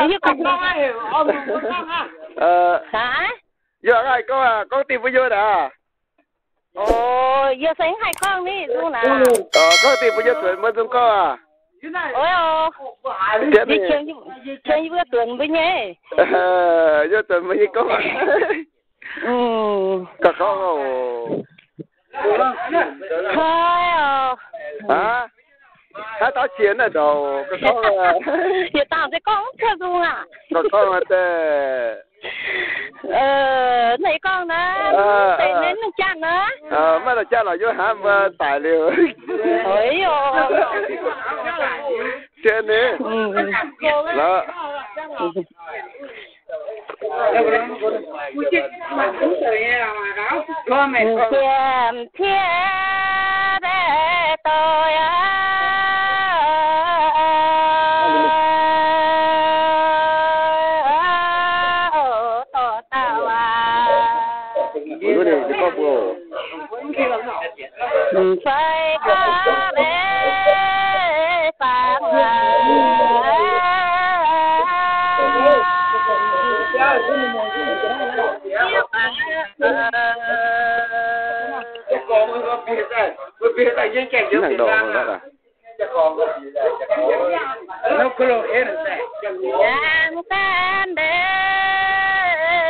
Như con nói ông con ha. Hả? Giờ này con tìm bao nhiêu đã? Ồ, giờ sáng hai con đi luôn nè. Con tìm bao nhiêu tuổi mới dùng con à? Ôi ồ. Đi chơi với tuần với nhé. Giờ tuần mới con à? Cả con ồ. Thôi ồ. Hả? Hả tao chiến ở đâu? Cả con à? Giờ tao sẽ con theo luôn à? Cả con à tê. Này con nè. Tên đến nó chăn nữa. Mà là cha là vô hàm tài liệu. Ôi ồ. Trên đi. Đó. Kiếm thiết để tôi tổ tao Bữa này chỉ có bữa. phải có bé phàng Hàng đồ đó à? Nó có lỗi hết rồi. Yang tan de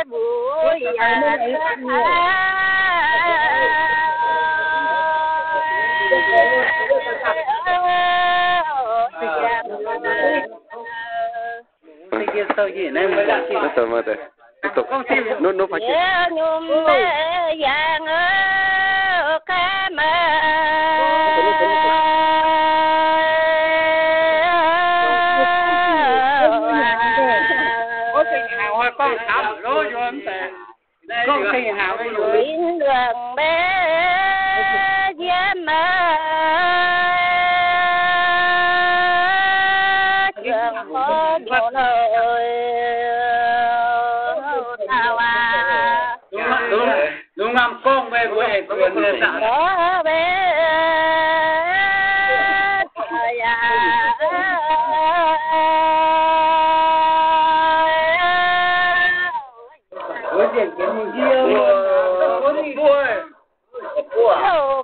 bùi Nó sợ mà thế. Nó phải chứ. nhung yang ca mà con thảo lối vô em tè con khi hào cái gì đường bé dám mơ trường có nhiều nơi tao à đúng năm con về quê quyền người ta đó bé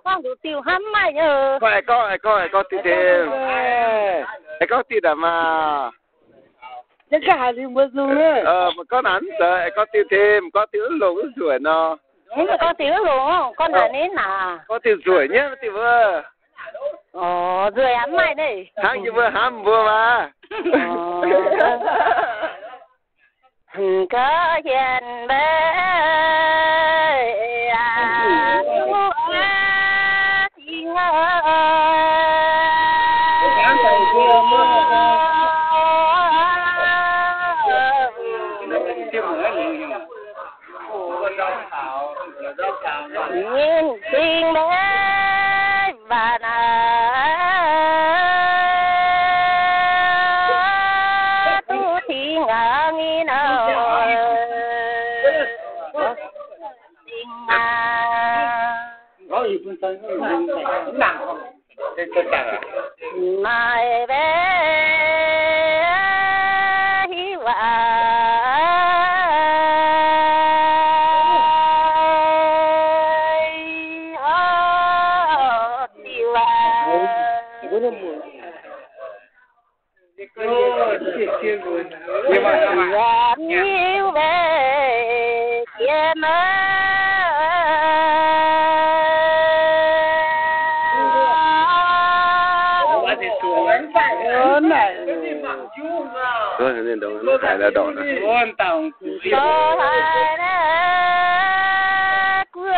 con đủ tiêu hắm mày nhờ. Con tìm tìm. Con tìm đã mà. cái cả thì mới rồi Mà con ăn sợ con tìm thêm, con tìm lỗ ruồi nó. Con tiêu luôn, con hả nên à? Con tìm ruồi nhé, tìm vừa. Ồ, ruồi hắm mày đây. Hang như vừa hham vừa mà. Có chuyện bé tình nhìn tình bé và tu thì ngỡ nghĩ nào tình có gì cũng thấy cũng nặng không cái cả mai bé hy vọng làm nhiều về kia mơ Rồi nên đâu nó phải là đỏ này. cho hai đứa của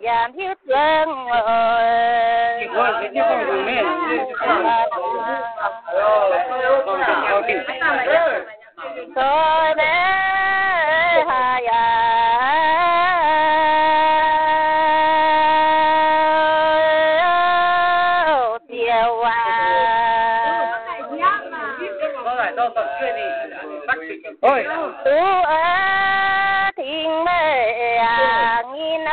giảm hiếp dân tôi bé hai tiêu ôi tú thiên mê nghìn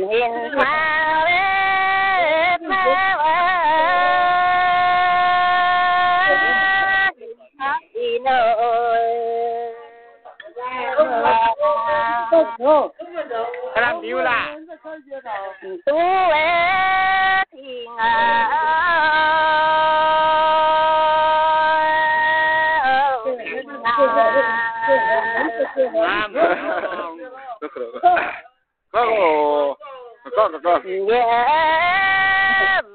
เห็นมาเว้ยมาเว้ยอีโน่กำลังดิวล่ะตัวเอ๋ทิ้งอ่ะก็เย่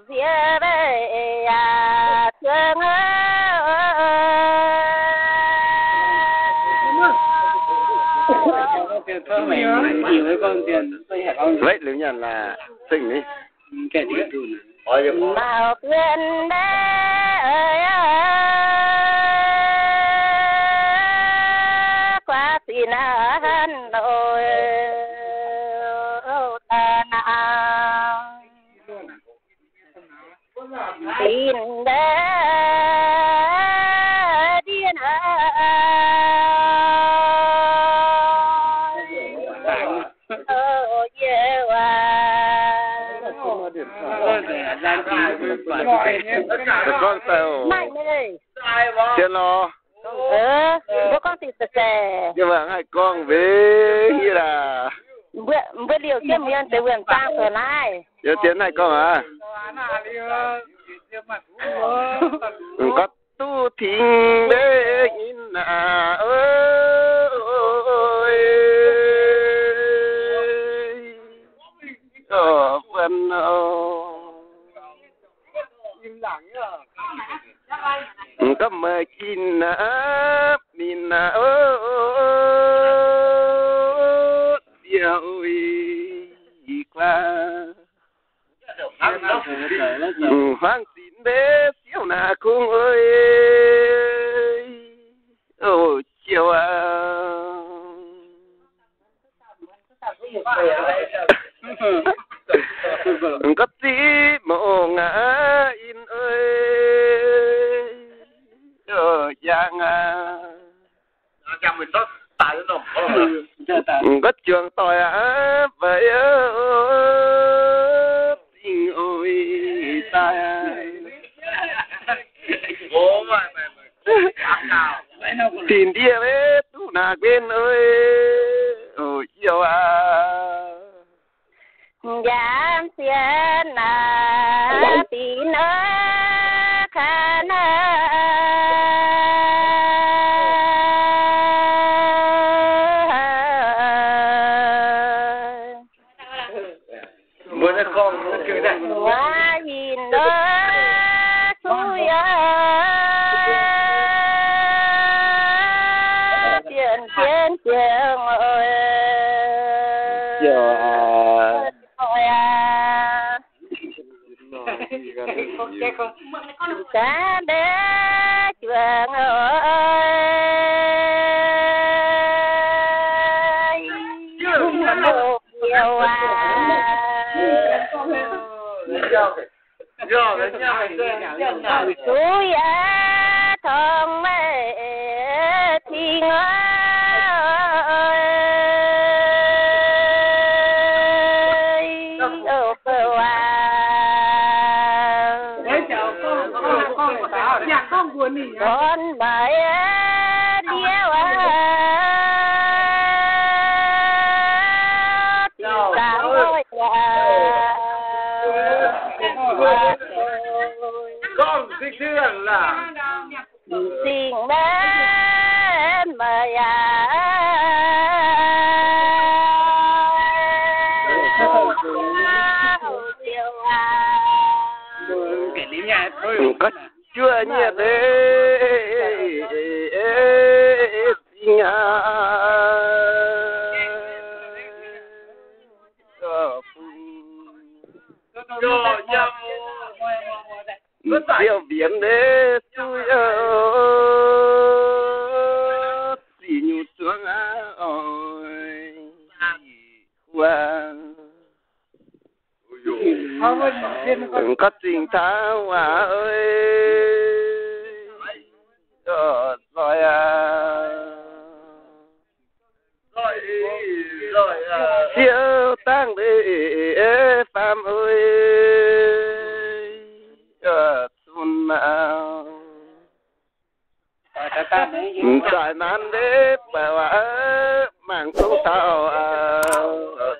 เสียไปอ่ะเชิงvậy lượng nhận là tình đi cái gì tụi màu quên đấy qua xin ăn rồi ta nào xin đấy điên con tàu chưa lo bố con thì sẻ nhưng mà hai con về như là bữa điều chiếc miên từ vườn sang rồi này giờ tiến hai con à có tu thình để in à ơi ở phần có mời chín á min à điều qua hoang xin bé xíu nà cung ơi ô chiều à có tí mồ ngã in ơi giang à mình tốt tại nó có trường tỏi á vậy tình ôi tai bố mày tìm đi về tu nà bên ơi ôi yêu à dám xiên à tin ơi khăn bữa nay con nó cười đây hoa nhìn ơi xuôi chuyện chuyện ơi cả đế chuyện ơi một chiều suối thong mê thiên ơi ô cơ con bài điêu sao ơi con thích thương là tình đến mời cái lý nhà thôi có chưa nhiệt đấy nhà điều biến đấy tôi xì nhu xuống ôi có tình thao à ơi rồi à siêu ta vang để phàm ơi xuân nào đại nan để bảo mang tu thao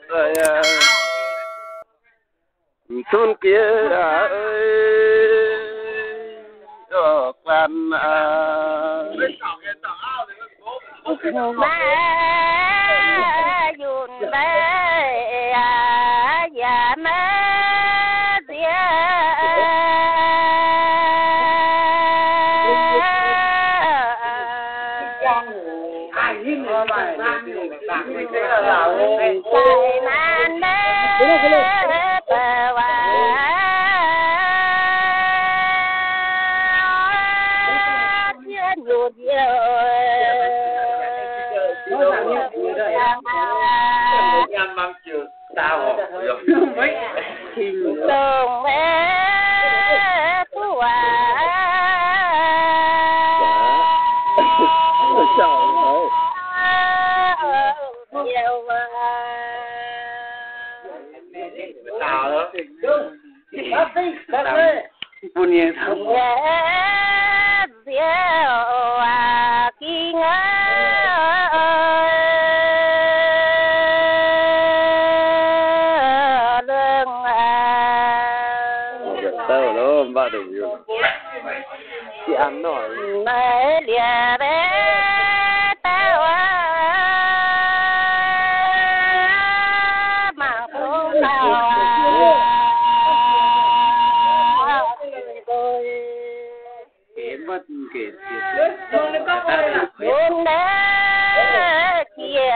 rồi xuân kia ơi quan ba yun ba ya ma dia sai man de ba Nhằm bằng chữ sao mấy đường mẹ của nhiều tao đó buồn nhiều thằng ba được rồi chị ăn nổi mẹ lìa bé tao mà không tao kể mất kể buồn đá kia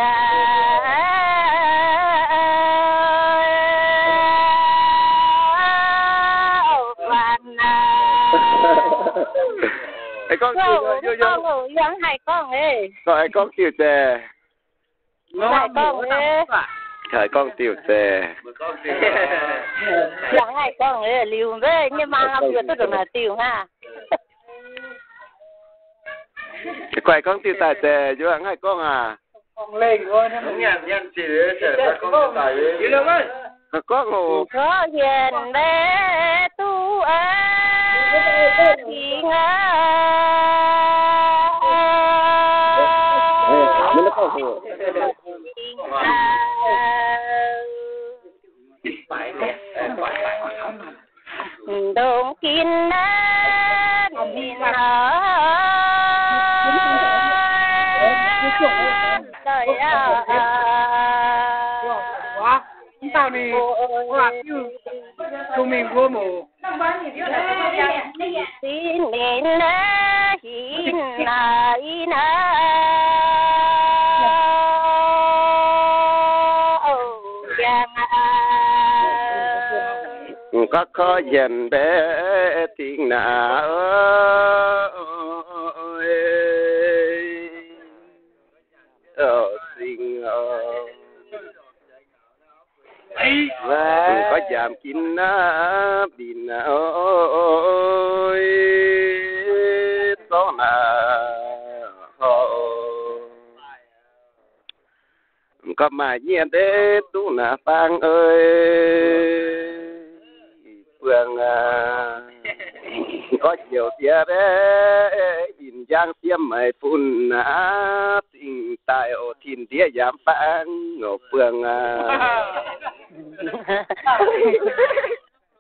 ai con kêu con dẫn hai con ơi con ai con kêu tè hai con ơi khởi con tiểu tè dẫn hai con ơi liều với nhưng mà không được tôi được là tiêu ha quay con tiểu tài tè chứ hai con à con lên thôi nó nhàn nhàn chỉ để con tài chứ đâu ơi con hồ có hiền bé tu thì ngã nó có hồ đông kín kín tao đi hoạt như tụi mình vô mù xin đến xin lại na có khó dần bé tiếng nà xin và có giảm kín na bin ơi đó là họ có mà nhiên thế tu na phang ơi phương có chiều tia bé nhìn giang xiêm mày phun na tình tại ô thiên tia giảm phang ngọc phương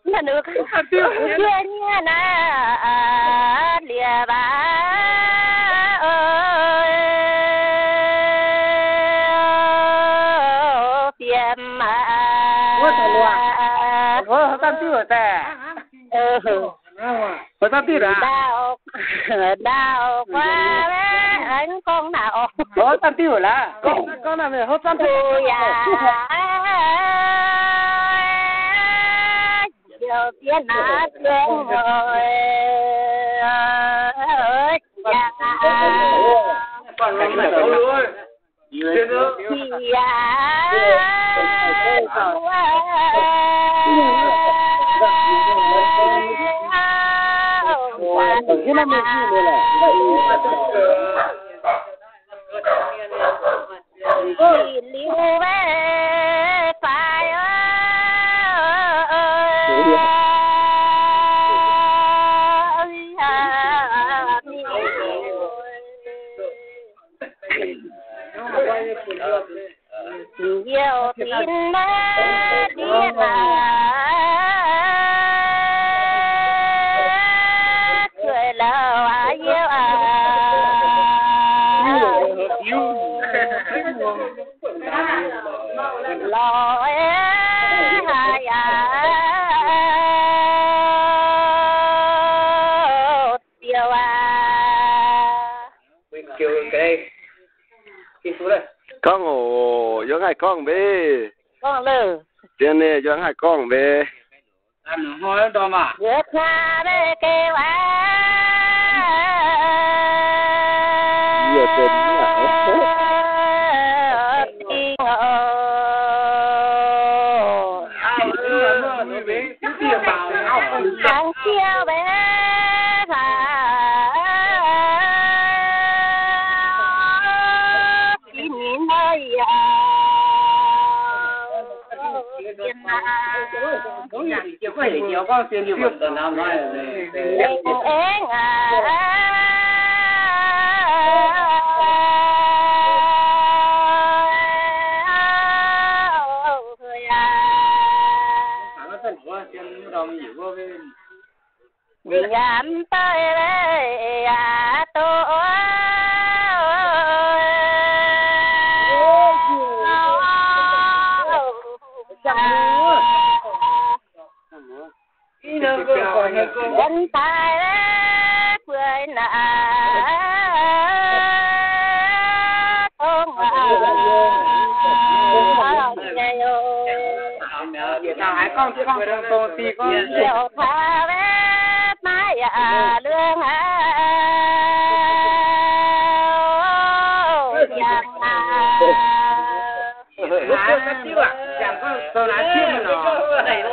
là được chưa nha na lìa ba ơi phiền mà có tam tiêu ở tè có tam tiêu à đau quá anh con nào có tam tiêu là con nào hốt tam tiêu giờ phía nát lên rồi còn cảnh là đâu rồi cái năm này gì nữa là liu về phải hai con về con lơ tiền này cho hai con về ăn hỏi đó mà vượt xa để kêu nhiều tiền sáng chiều bé chỉ có thể nhiều con tiền nhiều tờ nào nói nhắm tới đây tôi dân tài đấy cười nạ không nào hai con con thì con nhiều tha vết mái lương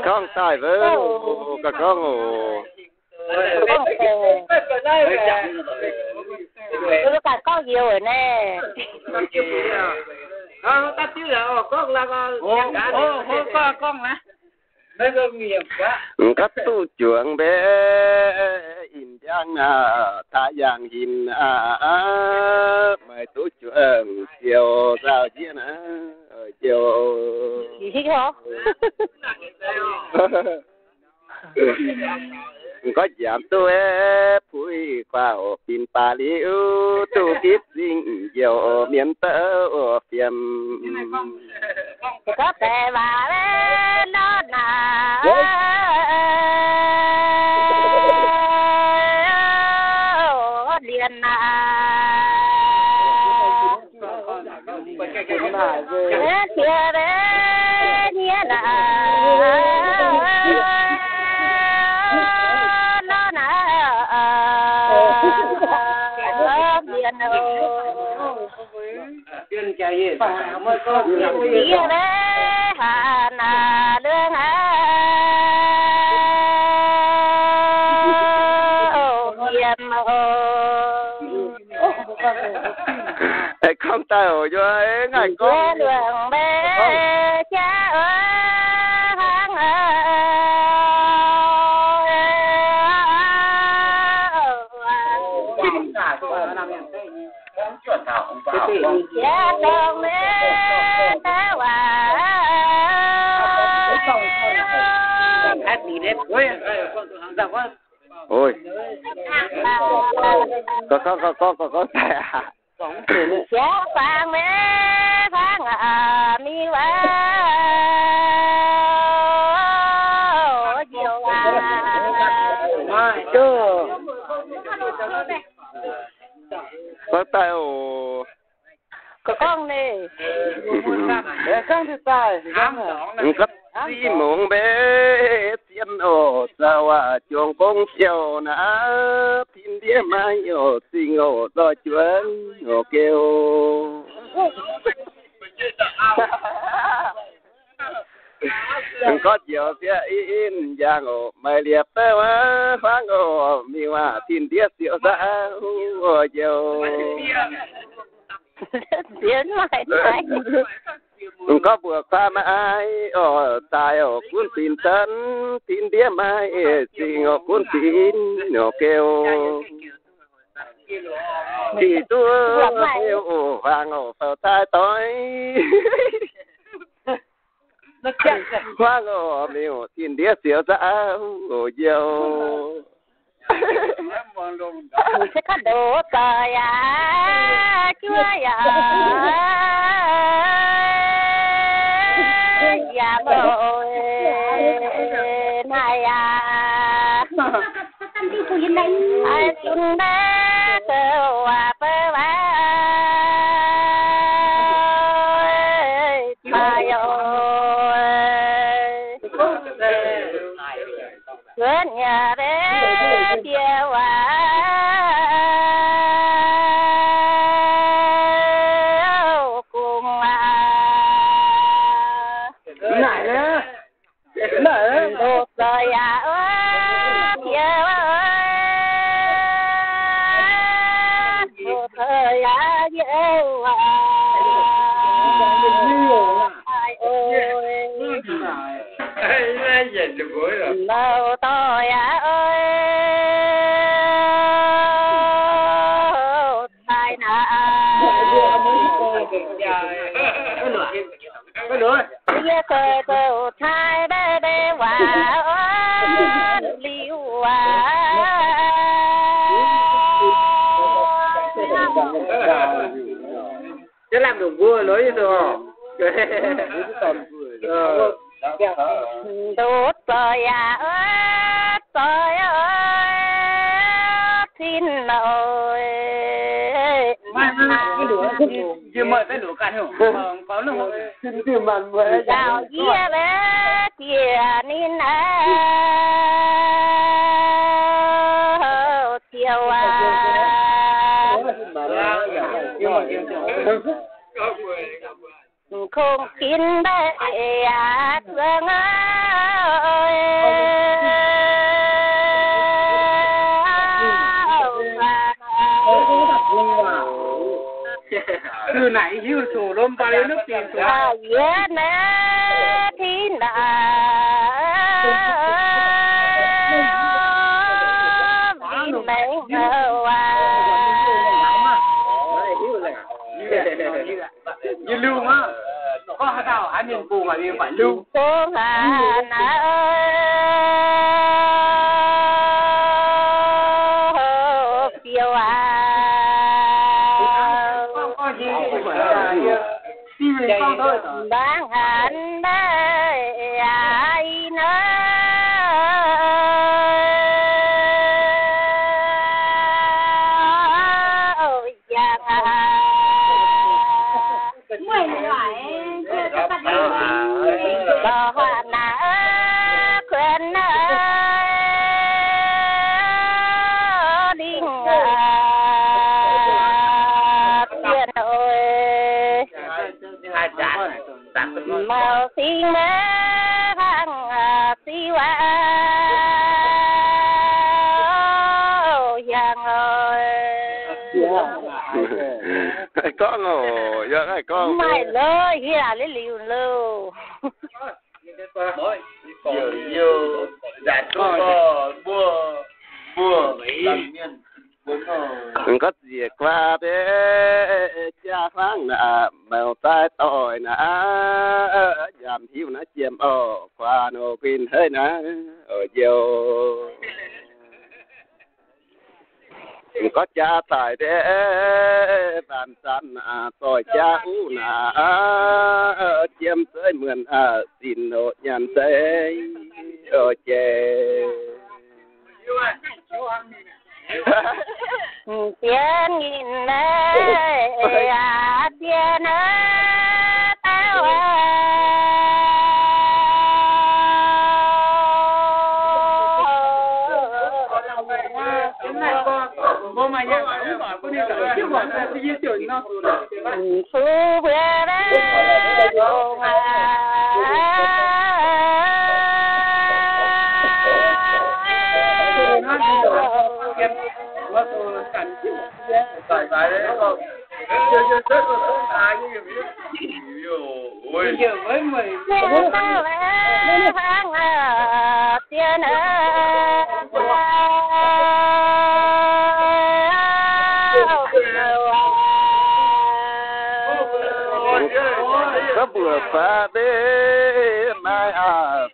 con tài với cả con tôi cả có nhiều rồi nè ta chứ là con là con nè nó có nghiệp quá các tu trưởng bé in giang tha giang hin mày tu trưởng chiều giao chiến chiều gì hả có giảm tôi phui qua pin pa liu tu kiếp sinh nhiều miền tơ phiền có thể bà lên nó nà liền nà chia bé nhé nà tiền chạy gì mới có đi bé hà nà lương không tay ở cho ấy ngày con đường bé cha hàng cha con bé ta hòa hát gì đấy ôi dạ con ôi có tay à cha vàng bé vàng mi quá nhiều mai chưa có tay ồ có con này để con thì tài cấp si mộng bé tiên ồ sao chuồng công chiều nã thiên địa mai ồ sinh ồ do chuông ồ kêu có chiều phía in giang ồ mày liệp tơ quá khoáng ồ mi hoa thiên địa siêu xa ồ chiều tiến lại có buộc pha mai ở tại ở cuốn tin tân tin đĩa mai xin ở cuốn tin nó kêu thì tôi kêu vàng ở phao tai tối hoang ở miêu tin đĩa xỉu ra ở dầu sẽ có đồ trời chúa dạ bồi này ai xin bé tơ bơ quên nhà bé chia hòa cùng này nữa này một đời chia một thời yêu ai ơi lâu tôi ơi ai nà bây giờ tôi thay để hòa liu hòa chứ làm được vua nói như thế đốt trời ơi xin lỗi chưa mời tới đủ cả không có luôn chưa mời chào dĩa bé kia nín chiều không kín bé thương ơi từ nãy hiu sổ lôm ba lấy nước tiền sổ dễ nè thì như lưu á có hạt đào hạt miền bù mà đi phải lưu cô Hàn ơi phiêu con gì con thôi đang hẳn đây ai nữa bà hoa nà quên đinh tiền ơi màu xinh mê hàng xí hoa giang ơi con rồi giờ này con mày lời khi là lấy liều lưu nhiều giải con mua đừng có gì qua bé cha phang nè mèo tai tỏi nè giảm hiu nè chiêm qua nô quên hơi nè ở chiều có cha tài đế bàn san tỏi cha u nà chiêm tới mượn xin nô nhàn tới ở chè tiền nghìn nè tiền tao bố mày nhà cũng bảo con đi cả chứ bỏ ra đi tiểu nó phu về đấy tại đấy không chưa chết rồi không ai như vậy ôi giờ với mày tiền có bữa pha bê mai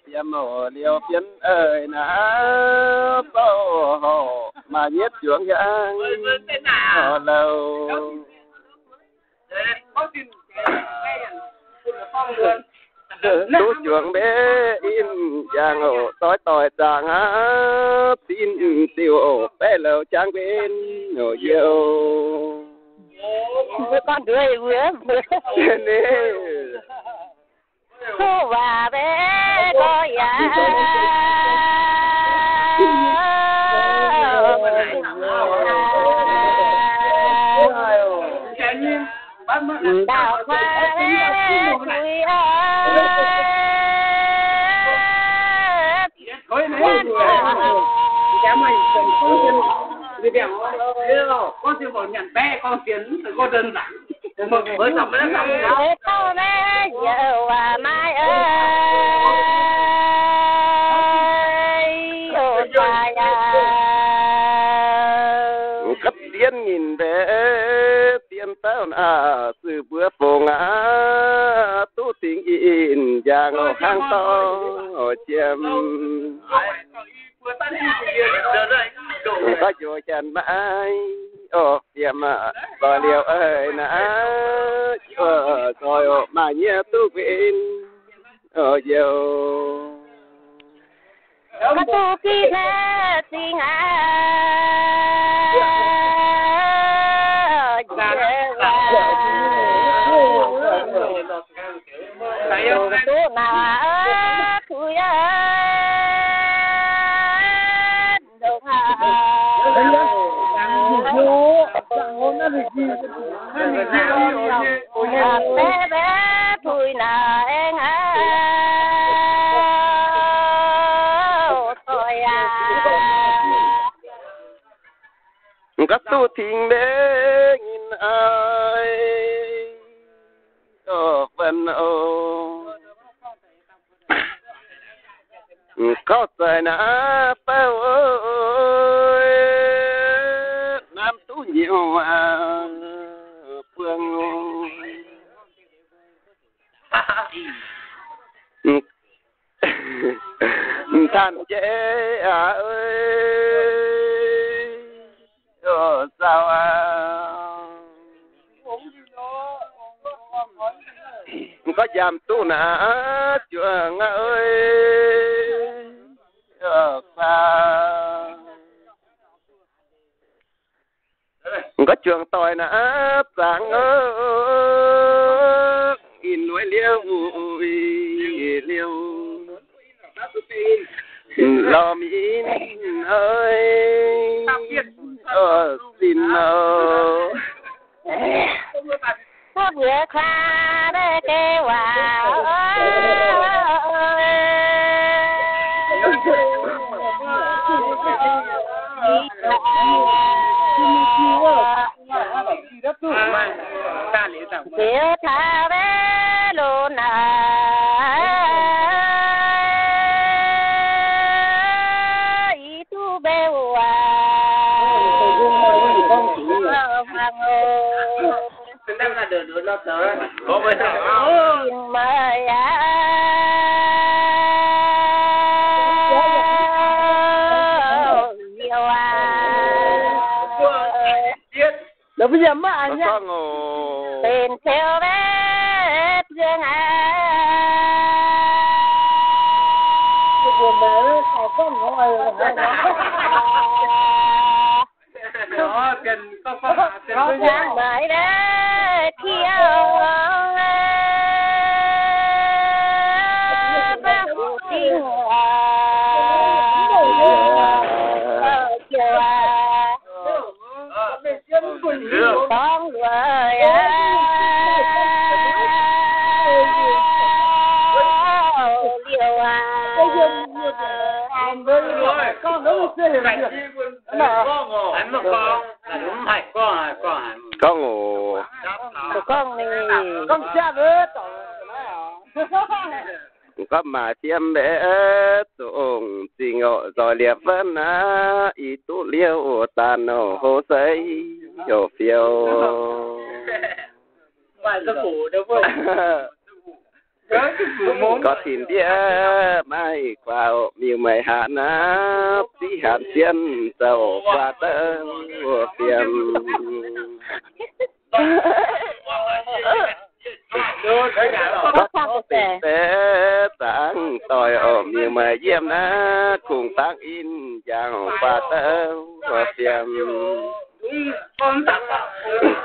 phiêm hồ liều phiến ơi nà bao hồ mà nhất chuộng giang hồ lâu tú chuộng bé in giang hồ tối tối giang tin tiêu ổ bé lầu trang bên hồ yêu con đuôi vừa cô bà bé có nhà đào hoa lê thui Thôi này, cái mày cần con tiền, vì đẹp con tiền bảo nhận bé, con tiền có đơn giản, mới tập mới tập. Tao bé giờ và mai ơi, ôi trời cất tiền nghìn bé tiền tao sự bữa phồng tu tình in giang hang to chiêm có chùa chân mãi tiệm bờ liều ơi nã rồi mà nhớ tu viện nhiều có tu kia tình tu na thui đâu bé bé thui na em các tu thình bé nhìn ai phần có trời nã bao ơi nam tu nhiều phương than chế ơi sao có dám tu nã chưa ơi pha có trường tỏi nã sáng in núi liêu liêu lò in ơi xin có bữa khoa để kêu Tiểu thảo bé luôn ý tu bé Đang là được nó tới. Có mấy thằng mời đâu bây giờ mà anh nhá. Tên theo bé dương Đó cần có dáng mời bé thiêu bé tình con người liều con nó chơi này anh mà con phải con ngủ con này con cha bớt có mà chiêm bé tụng tình ngộ rồi liệp vân ý tu liêu tàn hồ xây dầu phiêu phải giấc ngủ đâu vậy có thìn đĩa mai qua nhiều mày hạ nắp tí hạn xiên dầu qua tơ phiềm có tình bé sáng tỏi ôm nhiều mày diêm ná cùng tác in giang qua tơ phiềm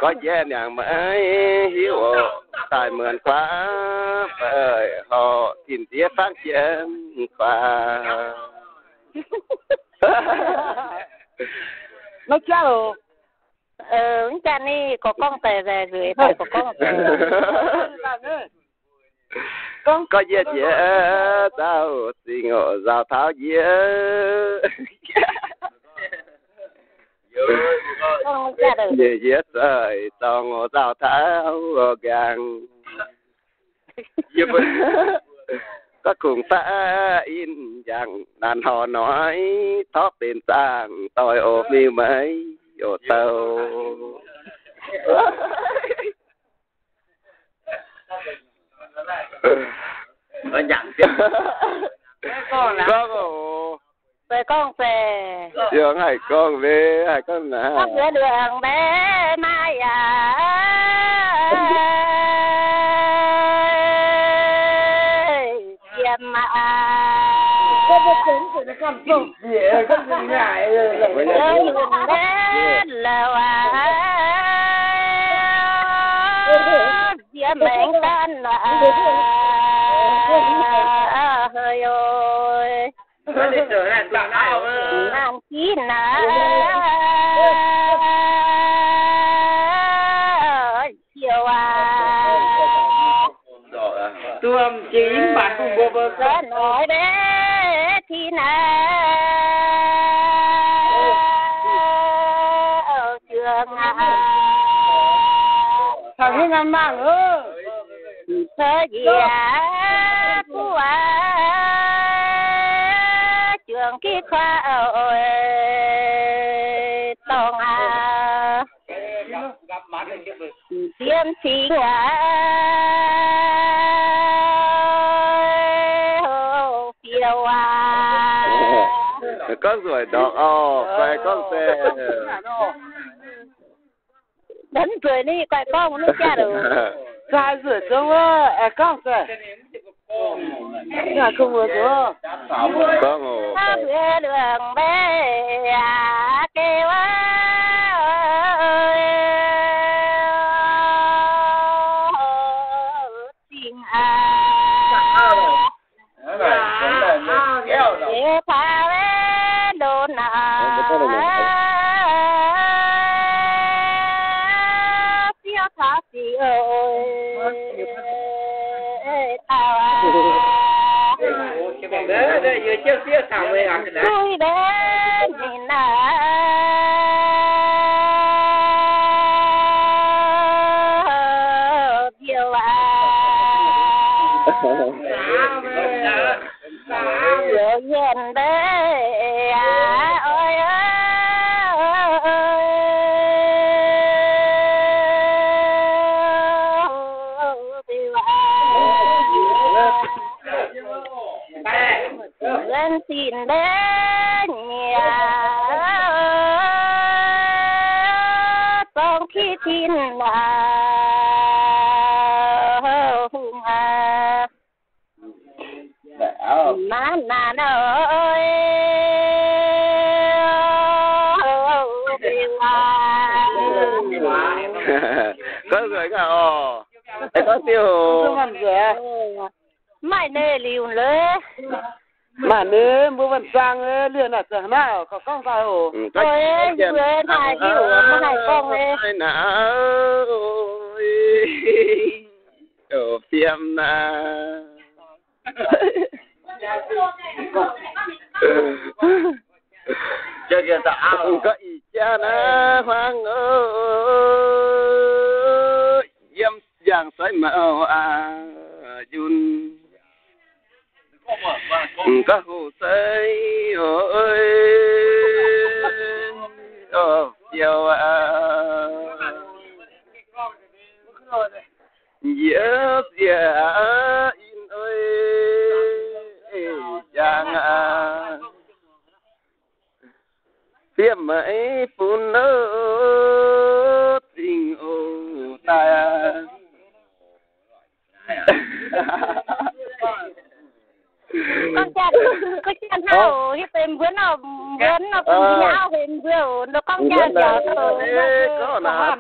có dễ nàng mới hiếu tại mượn quá bởi họ tìm tía phát triển quá nó chào cha ni có con tè về gửi phải có con tè có dễ dễ tao xin ngộ giao tháo dễ con cha được dễ dễ trời tao ngộ giao tháo gàng có cùng ta in rằng đàn họ nói thóp tiền sang tôi ôm đi mấy ô tàu nó nhận tiếp con về con về trường hai con về hai con nè con về đường bé mai chiêm mà con sông dễ con gì ngại đến lầu chiêm mệnh tan hơi ơi nó đi trở lại tận nào nàng chi nà chiều tuồng chín bạn cùng bố bố có nói bé thì nà ở trường thằng ấy ngăn mang ơ thơ gì của trường kia khoa ơi tông gặp mặt này chứ tiêm chính phiêu có rồi đó phải con xe đến cười đi quay con nó cha được sai rửa trông ơ con xe nhà không vừa rồi có ngủ về đường bé kêu tình để pha về đồn phía thác gì ơi tao đấy vừa chiếc phía thảo về à cái tôi đến nhìn điều giờ nhìn đấy ơi lên xin đến nhà con khi tin là hùng má nà ơi có rồi cả có tiêu mày nè liều lệ mà nếu mua văn sang liền là chẳng nào có con sao ôi vừa này kiểu mà này con ấy nào ở phim na chơi kia tạo có ý cha na hoang ơi yếm giang soi màu yun có hồ sấy ơi chiều dễ dễ in ơi chàng phía mấy phụ nữ tình ô ta con cha nào hiếp em bữa nào cùng nhau hình vừa nó con cha giờ có nào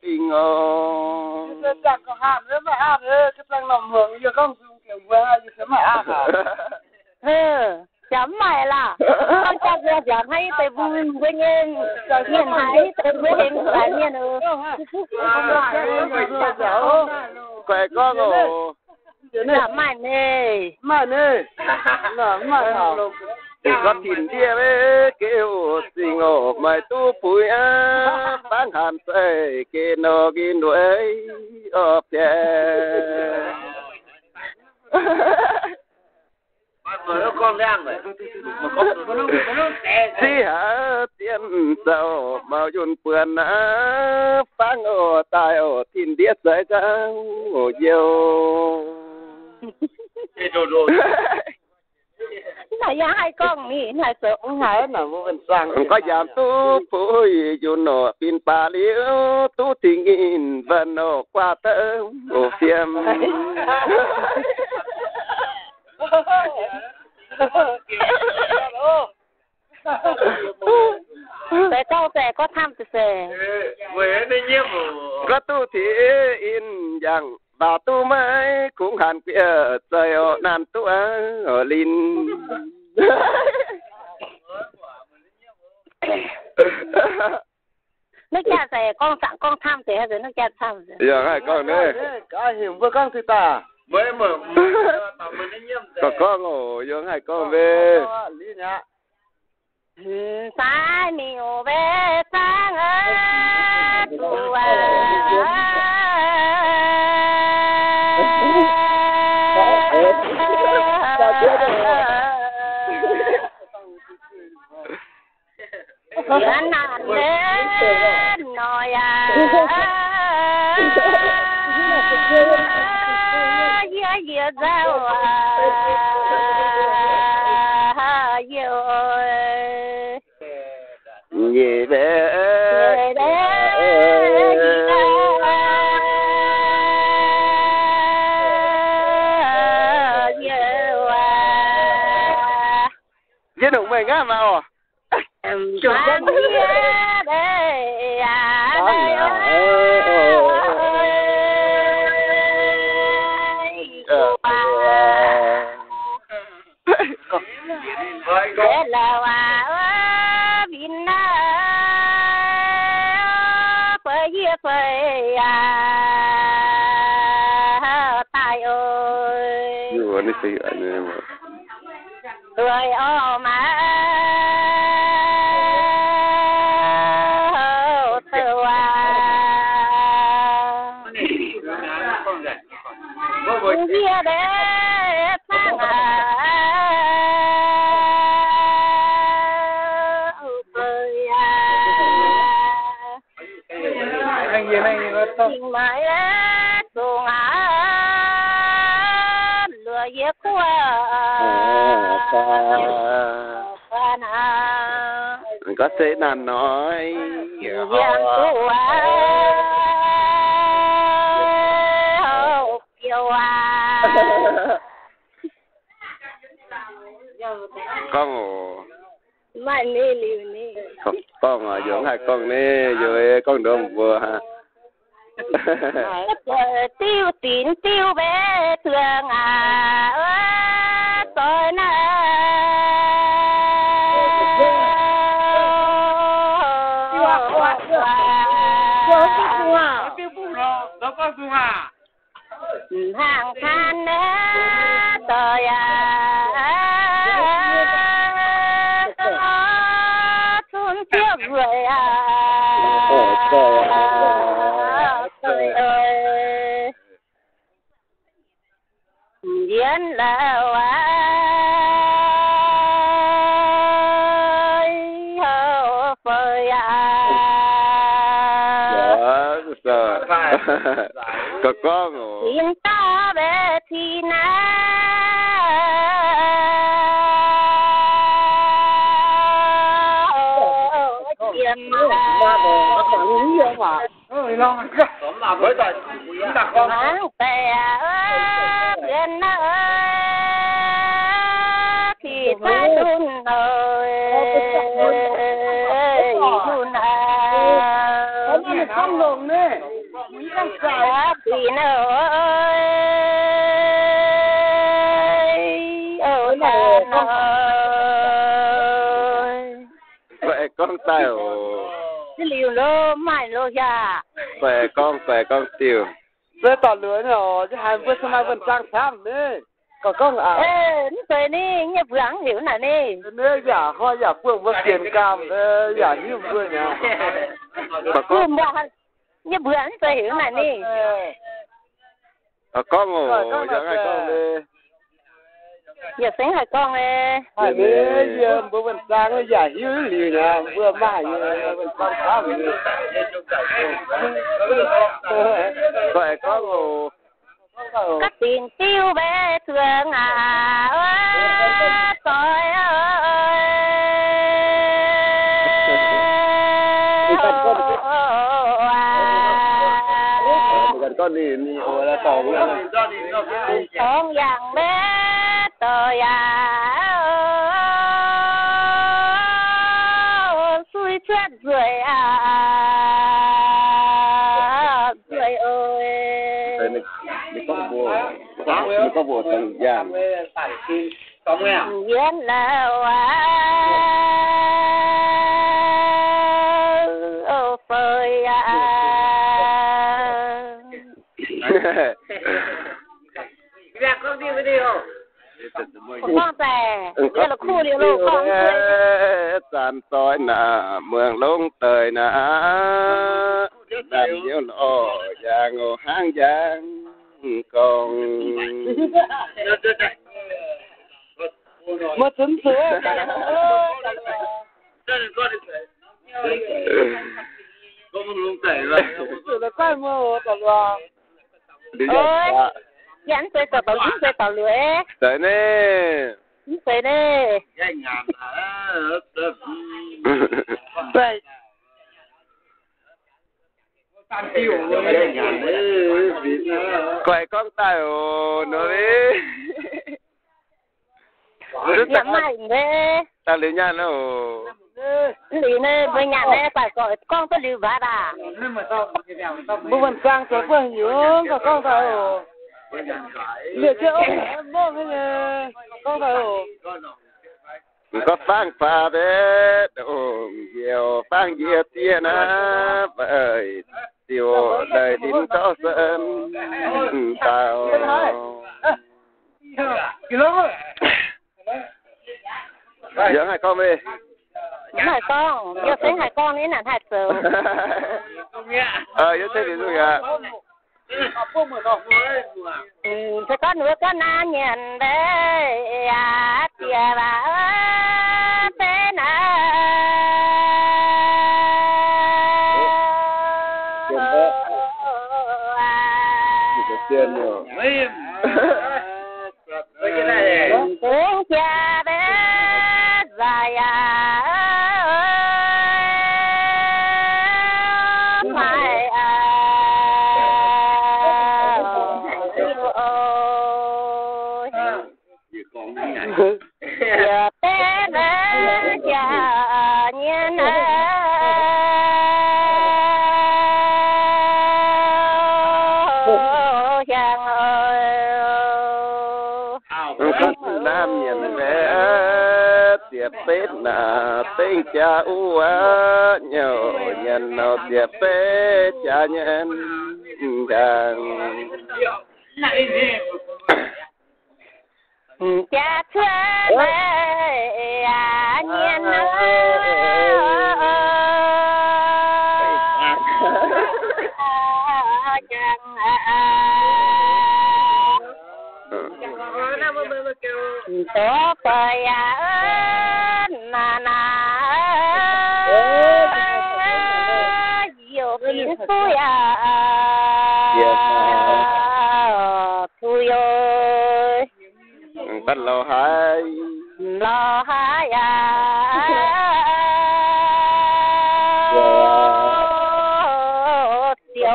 tình ô chắc có hàm nữa mà hàm nữa cái thằng nằm hưởng giờ con dùng kiểu vừa giờ sẽ mà hàm à chấm mày là con cha vừa chấm hay tới với nhiên rồi nhiên hay tới với hình lại nhiên ừ quay con ồ chấm mày nè thì có thìn địa với kêu xin ngộ mày tu phủi á bán hàn say kê nó ghi nuôi ọp mà nó con đang vậy mà con si hả tiền giàu màu yun bươn á phang ồ tai ồ thìn địa sợi trắng ồ yêu này hai con nè này sợ hải là vô bên sang có giảm tu phôi yun nọ pin pa liu tu tình in vần nọ qua tơ ồ phiêmแต่เจ้าแต่ก็ทำแต่เว้ยได้เยี่ยม ก็ตู้ที่อินอย่างบาตู้ไม้คุ้งหันเปียใจอนันตัวลินนึกจะแต่กล้องสั่งกล้องทำแต่ให้นึกจะทำอย่างไรกล้องเนี่ยก็เห็นว่ากล้องคือตาเว้ยเหมือนมันได้เยี่ยมก็กล้องโอ้ยังไงกล้องเว้ยลินเนี่ยสายมีโอเวสังเอตัวยันนานเล่นหน่อยเยอะเจ้าเยอะเย่เบ้ยี่หนุ่มไม่ง่ายมาอ๋อจุดเด่นเด้แล้วบินนะเปย์เปย์ตายเอ้ยอยู่อันนี้สิอันนี้หมดเลยออกมาตัวเยี่ยเด้ตั้งสิ่งหมายส่งเหลือเยอะกว่ามันก็เสียนานน้อยยังตัวเกี่ยวกล้องมันนี่ลิวนี่กล้องอ่ะอยู่ให้กล้องนี่อยู่กล้องดมบัวฮะtiêu tín tiêu bé thương tôi nè hàng than tôi tuôn tiếc người tôi ơi diễn là hậu phơi có con tin ta về thì na tiền làm với tài đặt con tè bên thì ta đun rồi đun không lồng nè thì nữa ở đây tàu cái liều lô mai lô ya khỏe con tiêu rồi tỏ lưới rồi chứ hai bữa sau này vẫn trang sáng đấy còn con à ê nó cười đi nhớ vắng hiểu nào đi nếu giả hoa giả phương vẫn tiền cam giả như vừa nhỉ phương ba nhớ vắng cười hiểu nào đi con ngủ cho hai con đi giờ sáng hai con đi hai đứa giờ bữa vẫn sáng giả như lì nè vừa mai vẫn trang sáng khỏe con ngủ các tiền tiêu bé thương à ơi tôi ơi con đi ô là tàu con vàng bé tôi xui chết rồi rồi ơi có bộ thằng giang có nghe à yên lâu ô phơi ra con đi không con tè đây là khu điều lô con sàn soi nà mường lông tời nà đàn nhiêu lọ giang ngô hang giang con mà chính sửa có một lông tời rồi là cái mơ tao là ơi dẫn tôi tao tao dính tôi tao lưỡi tới nè dính tôi đi đây quay con tay nó đi nhắm mày đi ta lấy nhà nó lì nè với nhà nè phải gọi con tôi lưu vả à bữa vẫn sáng sớm vừa nhớ cả con tao liệt chưa em bông cái này con tao có phang pha đấy đồ nhiều phang nhiều tiền á bởi tiêu đời tin to sơn tao giờ hai con đi hai con giờ sáng hai con ấy là hai giờ giờ thế thì rồi à sẽ có nữa có na nhận đấy à tia bà bé na tiền nhiều tiếng cha bé dài phải giờ bé bé cha nhiên nam nhìn về tiệp tết là tên cha u nhiều nhân nào tiệp tết cha nhân đàn cha thương nhiên tổ phải na nhiều kín tôi tôi ơi bắt lo hai tiêu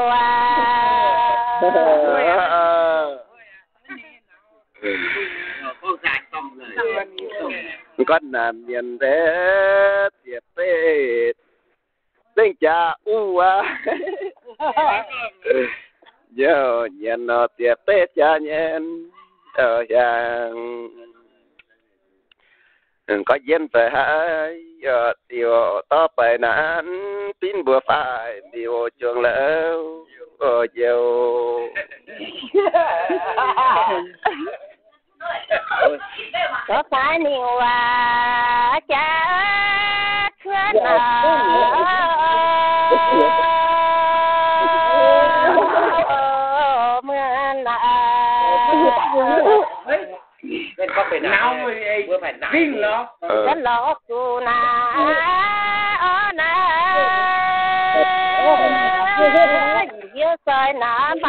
con nam nhân thế tiệp tết tên cha u giờ nhân nó tiệp tết cha nhân ở giang có duyên phải hai เดียวต่อไปนั้นปิ้นบัวฝ่ายเดียวจวงแล้วเดียว có phải nhiều cha khuyênเป็นก็เป็นน้ำเลยเมื่อแผ่นน้ำวิ่งเหรอ ฉันหลอกกูนะเยอะซอยน้ำไป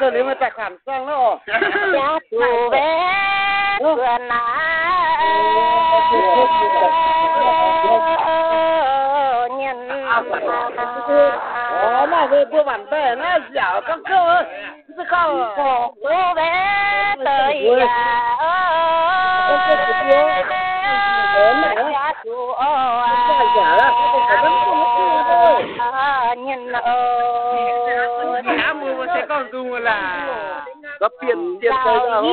这里面在看上了家住呗个哪那个不完备那小刚哥这个住呗对呀家住nhìn nhà mua sẽ con dùng là có tiền cây đâu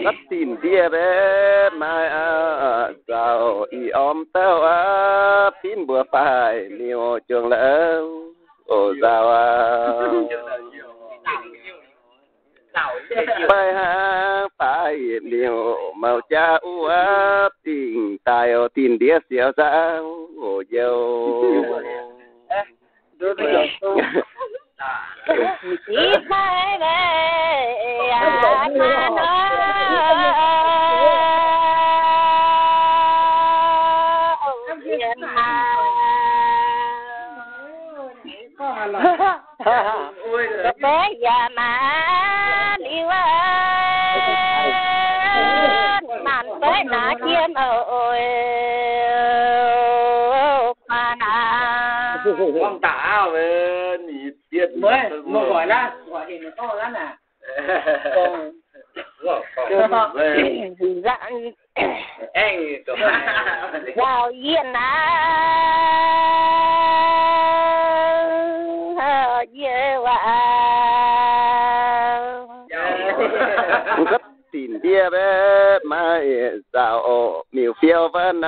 rất tin địa bé mai giàu y tao pin bữa phải nhiều trường lỡ giàu bài hát phải nhiều màu cha tình tài tin đĩa xéo sao dâu chỉ phải về mà nó bé già mà đi qua nằm tới nã chiêm ơi mà nà con tả về nhị tiệt mới một gọi là gọi thì nó to lắm nè dạng vào yên rất tin địa bé mai giàu miêu phiêu vân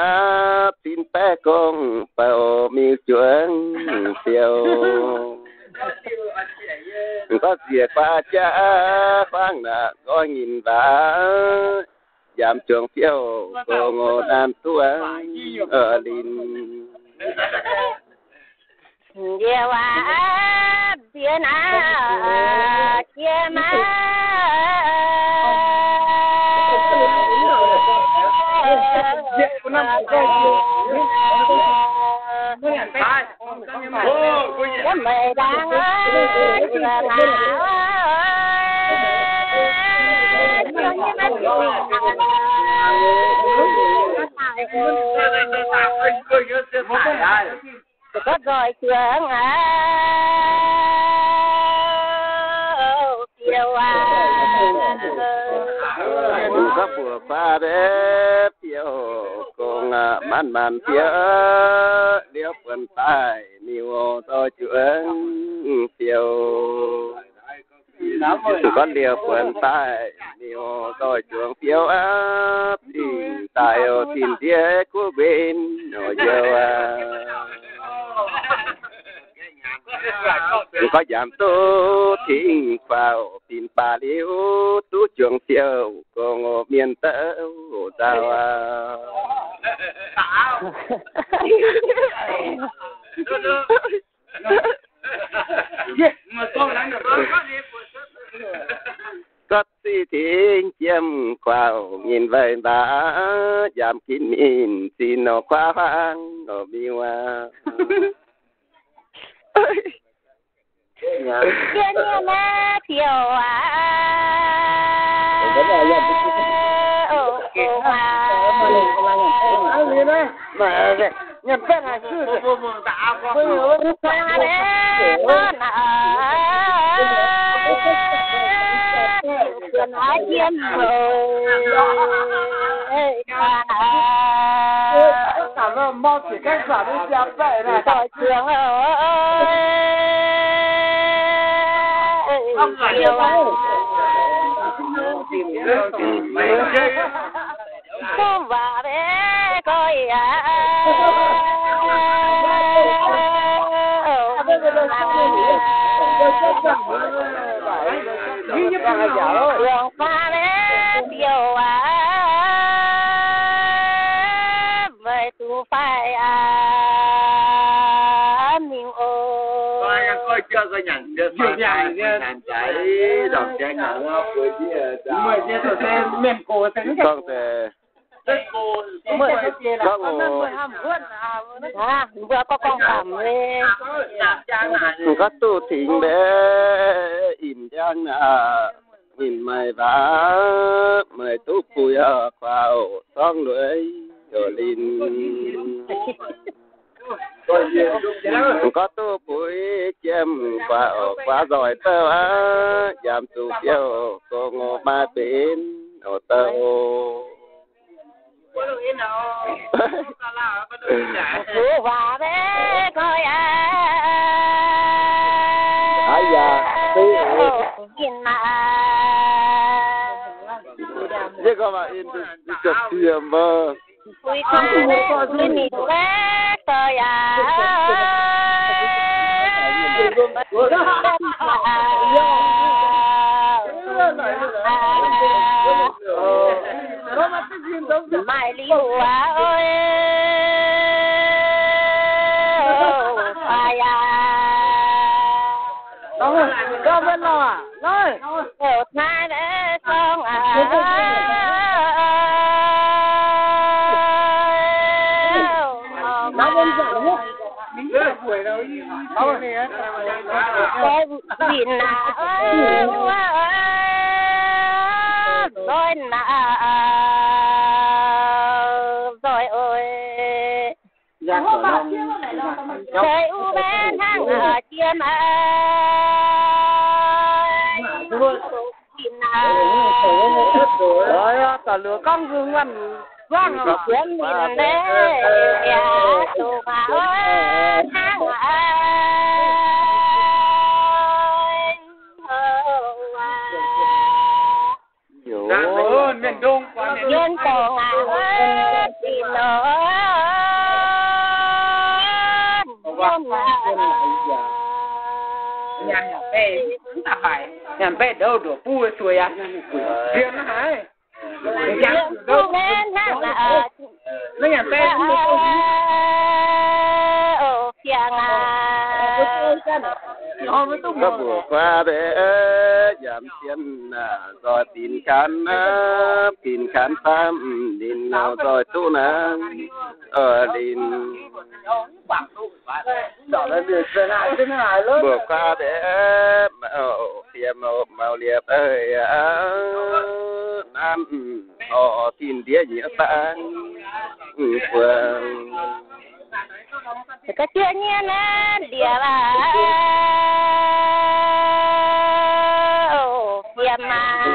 tin bé công bao miêu chuông phiêu có gì qua cha khoang nè có nhìn vả giảm chuông phiêu cô ngô đàn tua ở linh địa hoa địa na chia má mày đang có rồi chuyện chiều có bùa pha đấy phiêu cùng man phiêu điếu quần tay nhiều to chuyện phiêu có điều quần tay nhiều to chuyện phiêu tình tài tình địa của bên nội yêu có giảm tô thiên vào tin bà liễu tú trường phiêu cùng miền tơ sao có si thiên chiêm vào nhìn về bà giảm kín nhìn xin nó khoa vang nó miêu thiên nhiên chiều nhận bên này chứ đã có xa đấy con quyền ai chiêm cảm ơn mong chỉ cách giả đi chém vậy này rồi trường không phải nhiều cô và bé coi đường pha bé điều về tu phải mình coi chưa coi nhận chưa nhận trái đòn trái nhận nó vừa chứ mười chia sẻ thêm miền cổ tính con thì có người hàm vườn vừa có con cảm có tu thỉnh để in giang nhìn mày vả mày tu bùi vào xong lưỡi rồi linh có tu bùi chém qua rồi tơ giảm tu tiêu cô ngô ma bên ở tơ cô và bé coi ai da nhìn mà chứ có mà in chụp tiệm mà vui con vui nhìn bé coi mai liu ơi phải có bên nào à nói một ngày để xong nó bên giảm nhé mình chưa buổi đâu thôi nè cái gì nào rồi nào rồi ơi dạ trời u bên thang ở chiêm rồi tỏ lửa con gương ngoan vang ở chuyến mình đấy tụ mà thang miền Đông qua miền dân cổ xin lỗi nhàn bé đâu được bùi xuôi à riêng nó hả đâu bên thang là nó nhàn bé ở phía có bùa qua để giảm tiền rồi tin khán tam din nào rồi tu nè ở din bùa qua để màu liệp ơi nam họ tin đĩa nhĩa tăng phường cái chuyện như này địa là phiền mà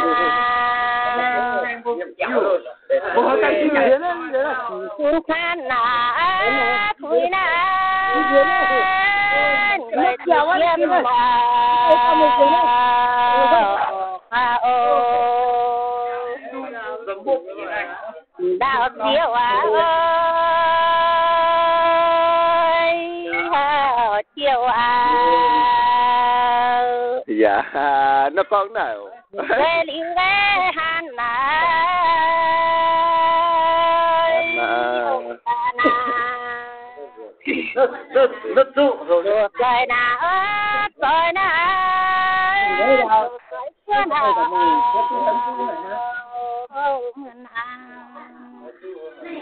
cũng khan là thui na người chiều em mà đạo chiều chiều dạ nó con nào về liền về han là rất dụ rồi rồi na rồi na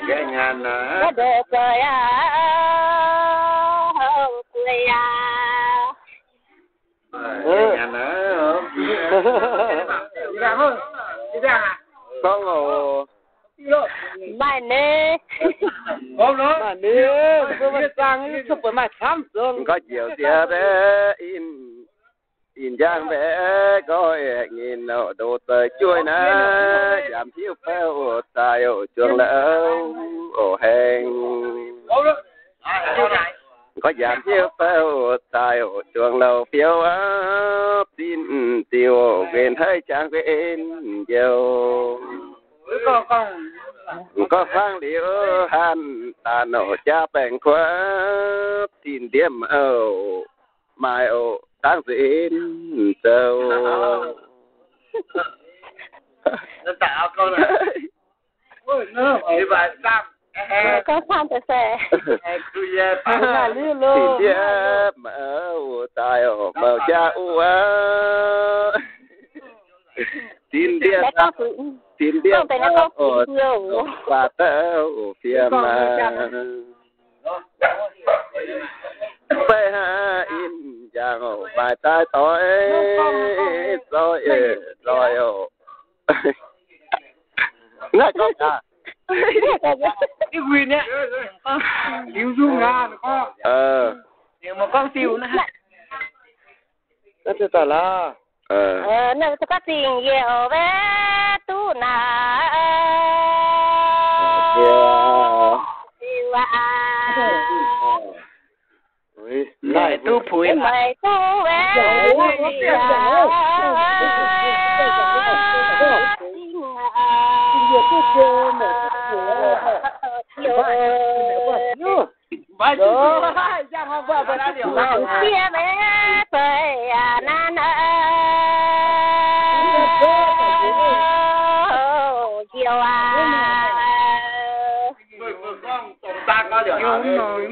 cái nhà nè có được rồi quê nhà nè đi ra không đi ra à con ngồi bài nè Không đó. Mà nếu tôi mà sang cái chụp mà khám rồi. Có chiều tia bé in giang bé có nghìn đồ tới chui na giảm thiếu phèo tài ở trường lỡ ở hèn có giảm thiếu phèo tài ở trường lầu phiêu tin tiêu bên thấy chẳng bên nhiều có phang liễu han ta nổ cha bèn quá tin điểm ở mai ở đang diễn sâu nó tạo con này ôi nó đi bài sam có sao để xe cứ về Là lý lô. tin điểm ở tài ở màu cha u tin điểm tin điểm ở qua tàu phía mà phải ha in giang bài tai tối rồi ngay có cả cái quyền nhá siêu du nga nó có nhưng mà con siêu nữa Đó là tao là. nó có tiền nhiều bé tu na Này tu phủi mày tu bé Bài đó, giang không vợ ra điều nào. kia bé tuổi nan chiều con tổng ta có được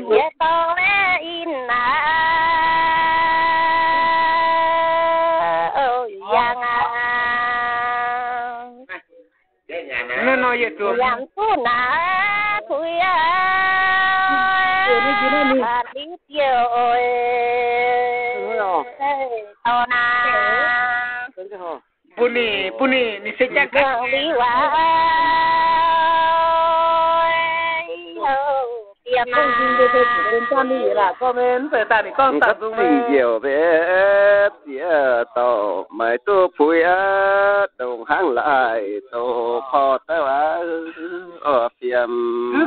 biết to bé in giang nó nói gì rồi làm tu na thui đi chiều ơi tao na Puni ni sẽ chắc đi qua tiệm Con xin đưa thêm bên con đi là con bên phải ta để con tập dung mình nhiều bé tía tàu mày tu phui đồng hang lại tàu kho tao ở phiền cứ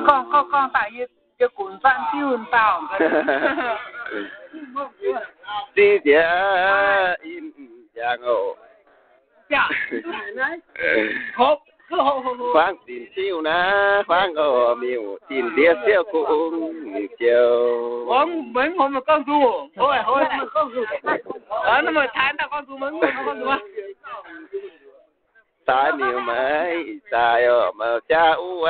con tại cái cuốn văn tiêu tao đi tía in giang ổ dạ hộp cứ hộp khoáng tin siêu na khoáng ở miêu tin tía siêu cũng chiều mình hôm mà con du thôi mà con du nó mà tháng ta con du mình con du tại miêu mấy tại ở màu cha u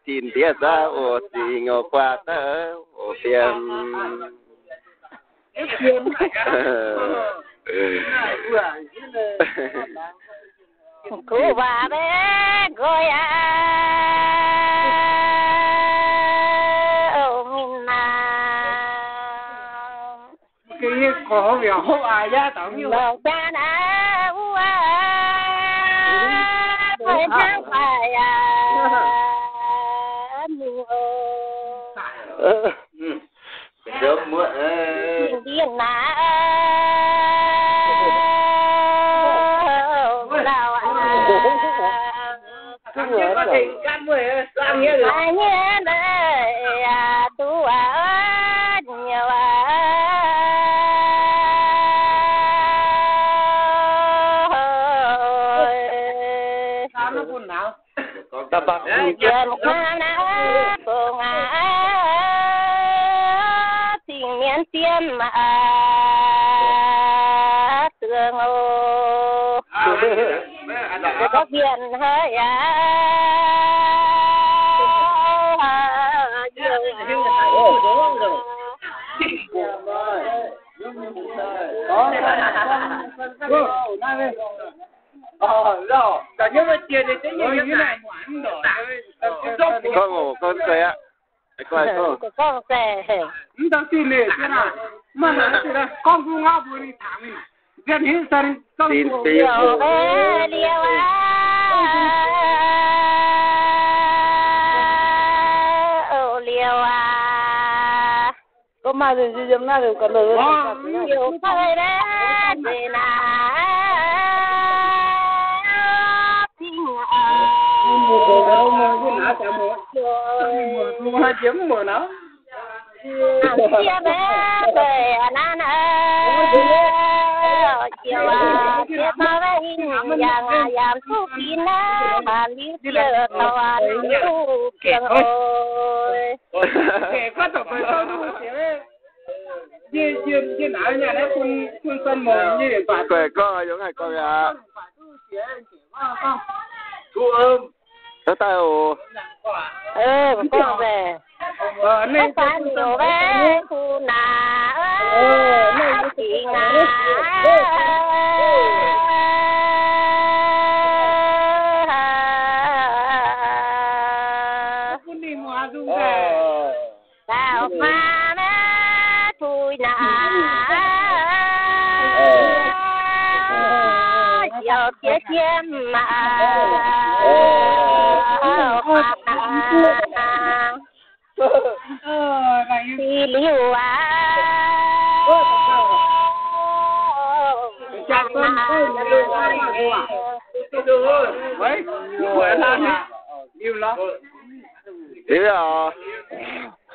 tin tía ra ở gì ngô qua tớ ở phiền cô bà bé gọi mình cái có việc hốt ai ra tao như vậy cha đã phải chẳng phải được mưa điên na anh nhớ đây tu nhiều nó buồn nào tập bạc chân hoa na cùng tình miên tiêm mà tường ô có biển hơi rồi cả nhưng mà tiền thì tất nhiên như này con ngủ con cười ạ con xe chúng ta xin này thế nào mà là con cũng ngao vừa đi thẳng này dân hiện tại con tin liều liều chiều à có mai thì gì dâm na được còn được chiều phơi đấy thì là tình Mua chấm mùa nó. chia bé về nan chiều à chia bao với yang thu kín á liu chiều tàu liu kiềng ơi Kể có tổ phải sao đâu chị ơi. Như nào nhà đấy kun sân mồm như điện thoại. Quẻ con giống hai con à. Cô ôm. Nó tay ồ. con về Nên phải nhiều bé khu nà nên chị ngà kun đi mua dung về. đào hoa bé thui nà chiều chia chiêm mà thì liu à Chào con vậy khỏe lên yêu lắm Thế à.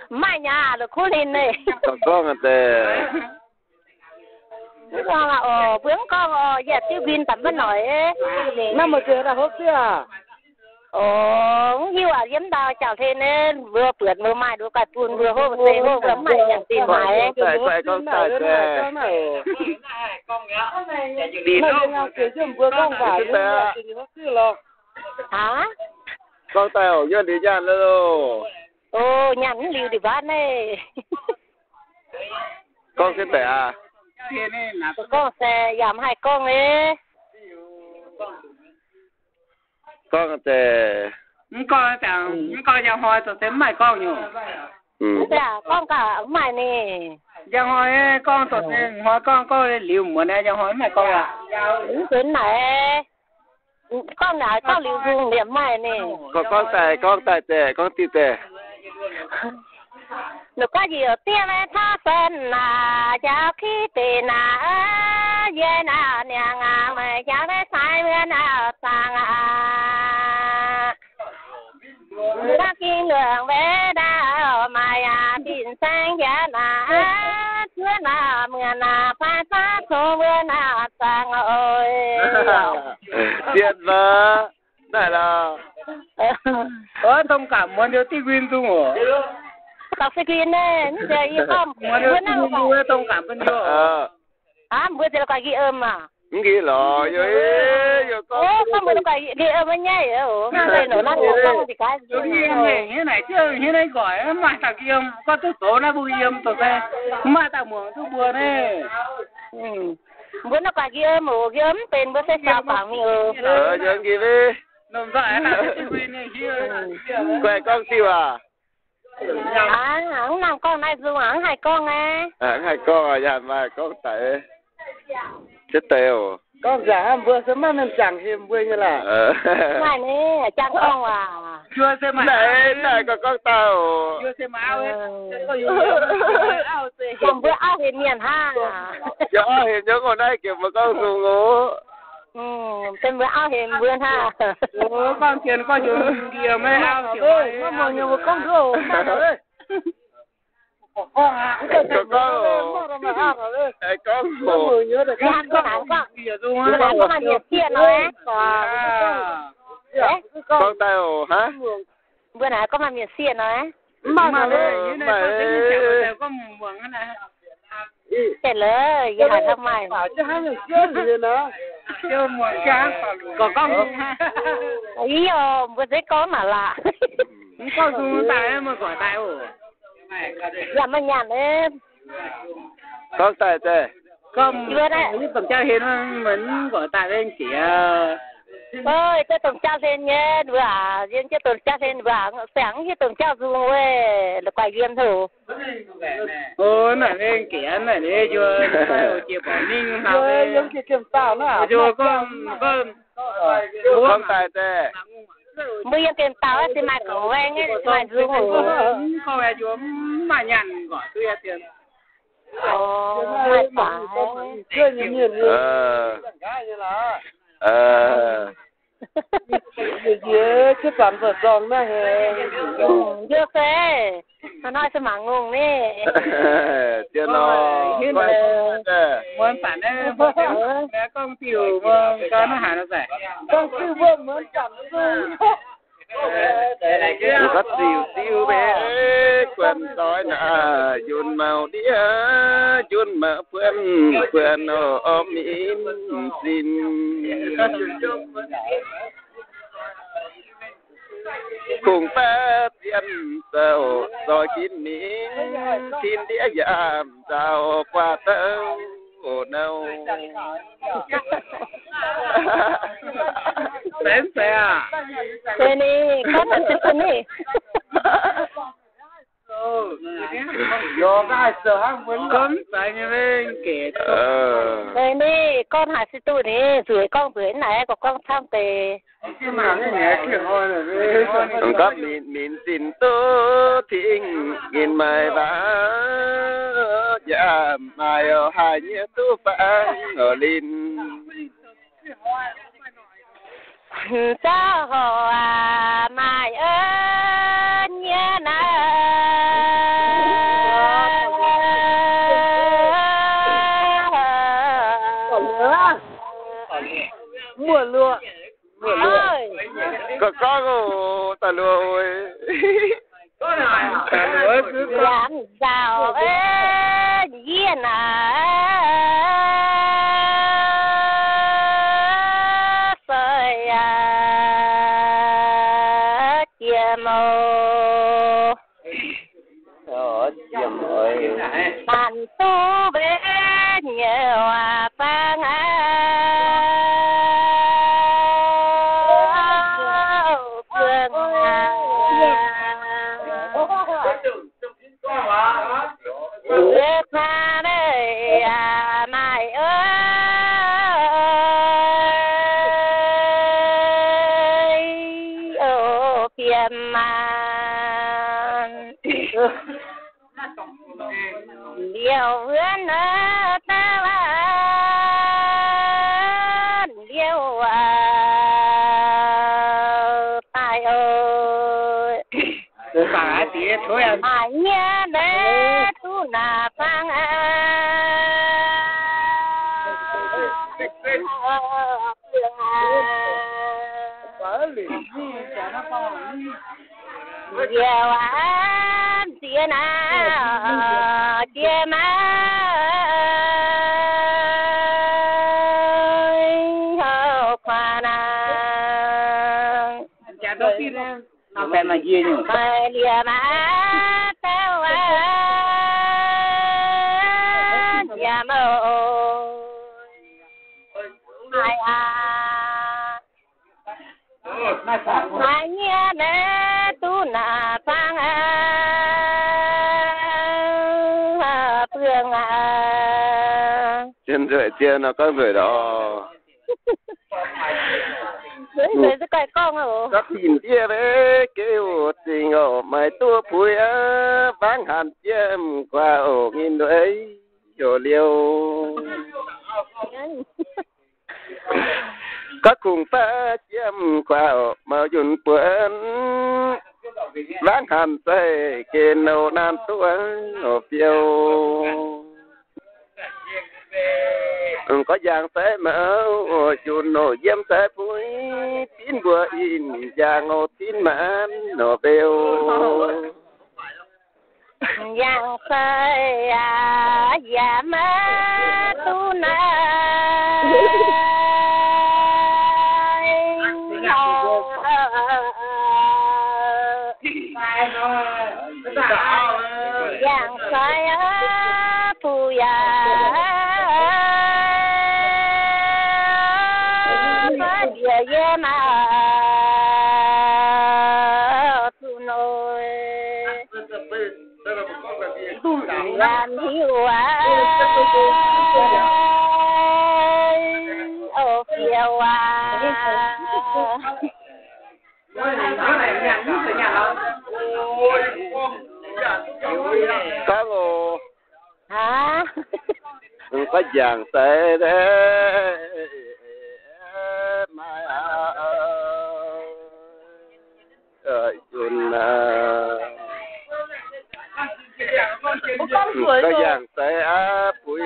mai nhà được khu lên này Con à tè. con là bướng con giờ tiêu pin tầm bên nội năm mà chơi là hốt chứ à nhiều à yếm tao chào thế nên vừa bưởi vừa mai vừa cà tuôn vừa hô vừa hô vừa mày nhận tiền mày Tại con tại tè. con nhá đi đâu kiểu chứ vừa con phải thì hốt chứ lo hả Con tay ồ dân đi dàn luôn. nhắn liều đi bán này Con cái tè à. thế nên là con sẽ giảm hai con ấy Con à tè. con chẳng con nhà hoa tôi xem mày con nhiều dạ con cả mày nè nhà hoa con tôi xem hoa con liều muốn này nhà hoa mày con à đến này con nào con liều dùng điểm mày nè Con tại tè, con ti tè. nó có gì ở tiền ấy tha sen là cháu khi tiền là dễ là nhà ngà mày cháu đấy sai bên nào sang à các kinh lượng bé đã mày à tin sang giá là chưa là mưa là phá phá số mưa là sang ơi Tuyệt vời. Này là thông cảm muốn điều tivi dung hổ tao sẽ kinh này giờ như không muốn điều tivi thông cảm bên điều bữa giờ có ghi âm à ghi lọ rồi con không bữa có ghi âm với nhảy đây nó đang ngủ thì cái như này chứ như này gọi mà tao ghi âm có thứ số nó bùi âm tôi xem mà tao muốn thứ bùa này bữa nó có ghi âm tên bữa sẽ sao bảo mình dân ghi đi nằm dại là tivi này kia quẹ con siêu à hắn làm con này dù hắn hai con à hai con à dàn mà con tại chết tèo con giả vừa sớm mà nên chẳng thì vừa như là này nè trang con à chưa xem mà này con tao chưa xem áo ấy áo gì còn bữa áo thì miền ha cho hiện nhớ ngồi đây kiểu mà con dùng ngủ tên bữa áo thì vươn ha con tiền con dùng kia mấy áo kiểu nó mà nhiều một con rượu con à con ngủ nhớ được con kia dung bữa nào có mà nhiệt tiền rồi con tao hả bữa nào có mà miền xiên rồi mà như này con tính chèo có muộn cái này chạyเลยอย่าทำไม chứ hai người chơi gì nữa chưa muộn cá có con dung ha ý bữa đấy có mà lạ con dung tại mà gọi tại ổ làm mà nhàn em con tại tè con như tổng tra hiến mình gọi tại lên chỉ ơi tôi tổng tra lên nhé vừa riêng cho tổng tra lên vừa sáng khi tổng tra dùng về là quay game thử này lên kia này đi chưa chia bỏ ninh nào giống kiểu kiểm tạo nữa chưa con tại tè bây giờ tiền tao thì mà cổ anh ấy mà dùng không phải chú mà nhằn gọi tôi tiền mà phải chưa nhìn gì chứ sản vật giòn mà chưa thế nó nói sao mà ngung nè chưa nó muốn phản đấy bé con tiểu mà con nó hả nó rẻ con sư vương muốn chẳng có siêu bé quần tối nà dùn màu đĩa dùn mà phơn ôm mỉm xin cùng ta tiền sầu rồi kín miếng xin đĩa giảm giàu qua tâu nâu đến xe à thế này có thật sự này do cái sợ hàng muốn cấm tại như bên kể đây này con hạt sư tu này rủi con rủi này có con tham tề mà cái nhẹ kia thôi rồi có mình xin tu thiên nghìn mai vã dạ mai ở hai nhớ tu phán ở linh cha họ mai ơi nhớ mùa lúa có ta lúa ơi có nào ta lúa cứ làm giàu ơi yên sơi chia màu bạn tu bên nhờ phang mai ơi ô phiền mà điều vươn ta là điều tai ơi bà tí thôi à ai nhớ bé tu na phang Điều anh tiền chia má hậu khoa chả đâu tin em nào phải mà gì nhỉ phải lìa má theo anh nhà mâu ai ai nhớ bé tu na phang phương trên rưỡi chia nó có rưỡi đó rưỡi sẽ coi con hả có tìm chia bé kêu tình ổ mày tua phui vắng hàn chia qua ổ nghìn đuổi rồi liêu các cùng ta chiêm qua mà dùn quên vắng hàn say kê nâu nam tua ở phiêu có giang sẽ mở chùn nổ diêm sẽ phui tin bùa in giang ngô tin mãn nổ bêu giang say già má tu na giang say phu ya ye ma tu nội làm hiu ô phiêu có ngô hả có vàng tệ đấy mai ơi chun có vàng tệ bụi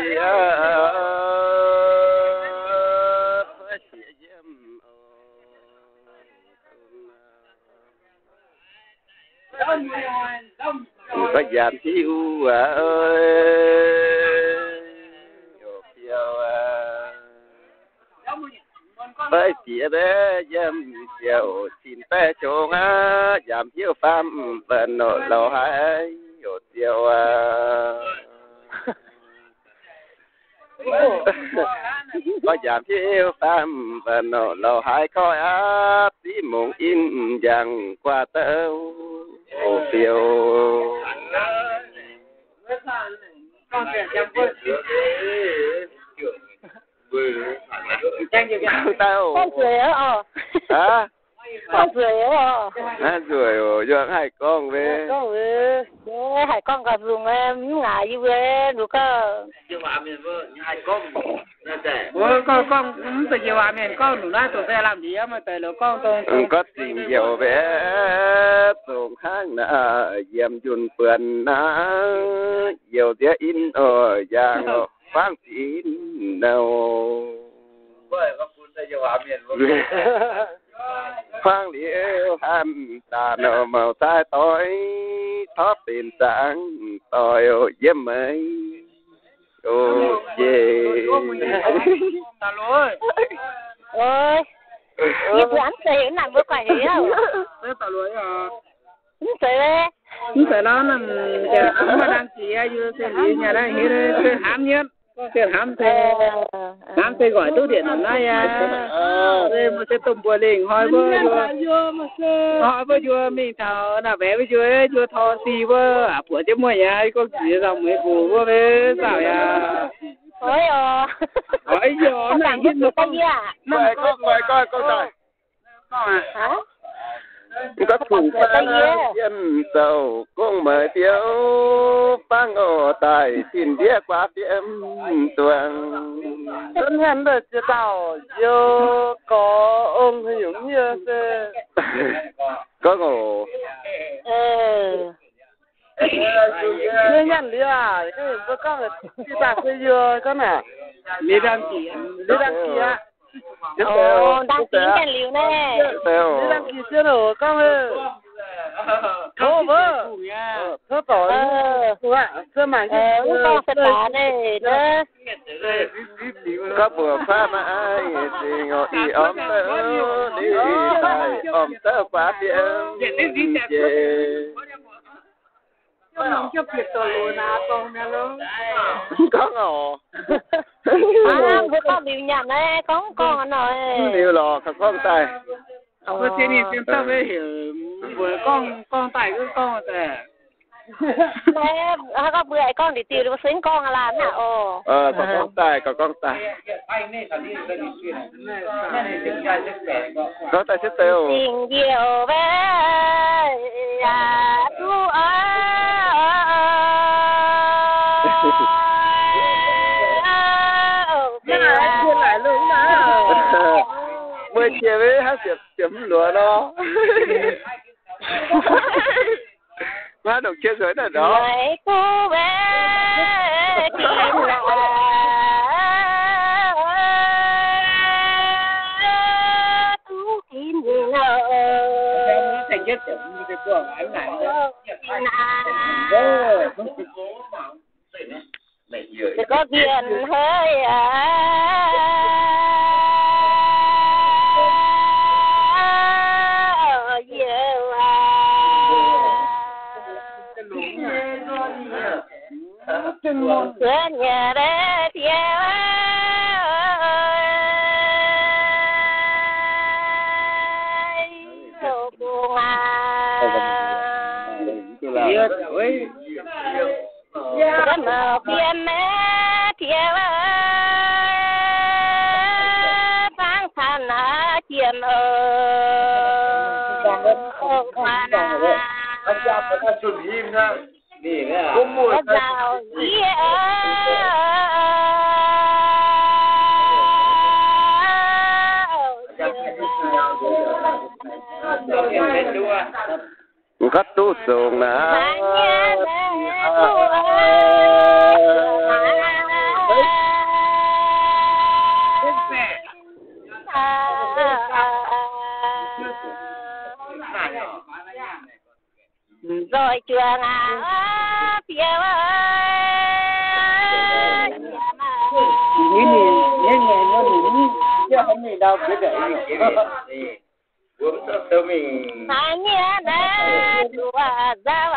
có giảm thiếu ơi phiêu với phía bé dâm chiều xin bé chồng giảm thiếu phàm bận nổ lầu hai chiều có giảm thiếu phàm bận nổ lầu hai coi tí mộng in rằng qua tâu phiêu tao con cười ở hả con cười ở rồi dưỡng hai con về hai con gặp dùng em ngại như vậy được cơ con cũng từ nhiều à miền con đủ nói tụi sẽ làm gì mà từ lúc con tôi có tình nhiều bé tổng hàng nà dèm chun phượn nà nhiều tiếng in ở giang vang tin đâu khoang liễu ham tà nở màu tai tối thóp tiền sáng tối dêm mấy ô về ta lối ơi như lắm thì nằm với quả gì đâu ta lối à không sợ không sợ nó là giờ mà đang chỉ như thế gì nhà đây như thế hám nhất tiền hám thế gọiตู้điện này đây một cái tôm bùa linh hỏi với vừa mình thảo là bé với vừa thò xì với của chứ mua nhà có gì dòng mấy cụ với sao ya ôi ôi giờ này hết một con gì à coi coi hả có thủ pha diêm sầu cũng mời tiêu phang ở tại xin địa qua tiệm tuồng dân hèn được chưa tao vô có ông hay giống như thế có ngủ như nhận đi à cái bữa con là đi bạc cái dừa con à đi đăng ký á đăng ký cái liều nè đi đăng ký chưa đủ con ơi thô vơ thô tỏi thô mảng con sẽ tả đây đó có bữa pha mà ai thì ngồi đi ôm tớ đi tại ôm tớ quá tiếng về không cho việc tôi luôn à con nè luôn có ngộ bữa con liều nhầm đấy con anh ơi liều lò con tay bữa thế này xem sao mới hiểu bữa con tay cứ con tè có bữa con để tiêu được xuyên con là nè có con tay có tay xếp tiêu tình yêu về tu lại luôn mà mới chia với hát chấm lúa đó má đồng chia rồi là đó ngày cô bé tìm lại tu kín ngờ thành nhất chấm cái của anh này để có tiền hơi sửa nhà để theo đồ buồn cái màu biển mẹ theo sáng thanh chiêm ông cha phải chuẩn im ra นี่เนี่ย có giàu gì có tu sùng nè rồi trường phía Nhìn nó nhìn chứ không nhìn đâu cứ để uống cho mình anh nhớ đã chùa ra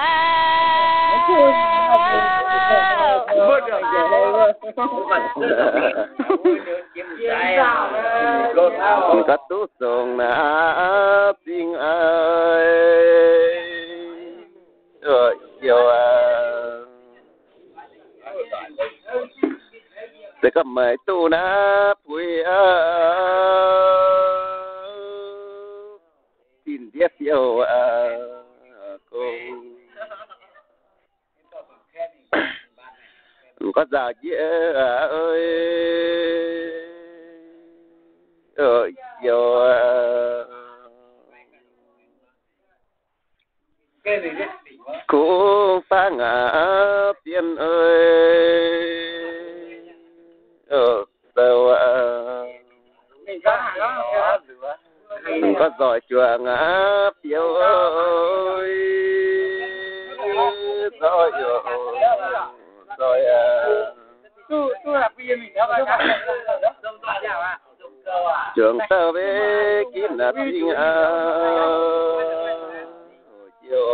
có tu sùng nè tiếng ơi rồi chiều để có mấy tu na vui tin tiếp yêu cùng có già dễ ơi rồi chiều cô phá ngã tiên ơi đâu có giỏi chùa ngã phiêu ơi giỏi rồi tu là bây giờ mình đâu trường tơ với kín là tiếng chiều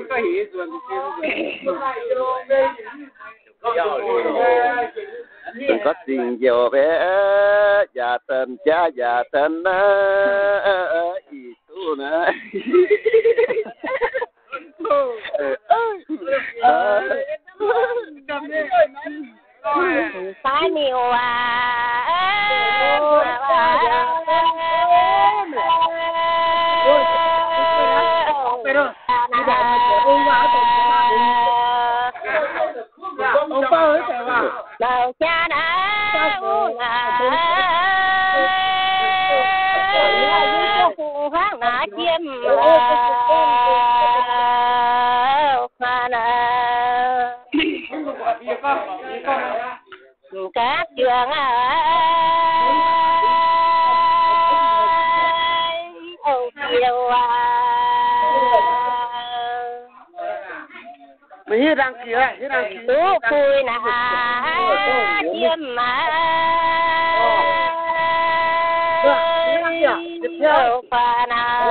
có hiểu rồi có tình nhiều bé già thân cha già thân ý tu nè phải nhiều đầu cha đã hoang nã chiêm các trường ông chiều mình đang kia tú cùi nà chiêm mà đâu phà nà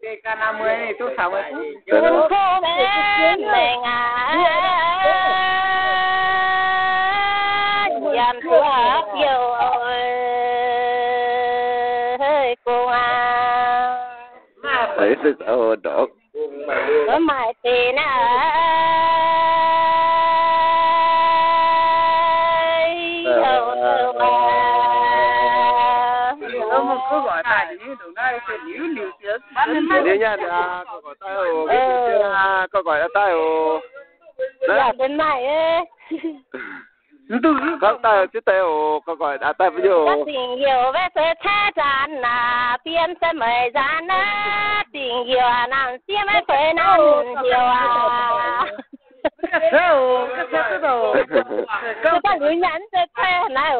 cái cana mới này tôi sao vậy cô bên mình dầm thua yêu ơi cô thấy sự sao đó có mãi tiền mà cứ gọi tài thì những đường này sẽ liều chết nếu nha có gọi tay hồ có gọi tay hồ là bên mày ấy có tay chứ tay hồ có gọi đã tay với hồ có tình yêu với sự thế gian là biên sẽ mời gian tình yêu nàng xiêm với phải nàng yêu cái đâu cứ ta lưỡi nhắn sẽ thế này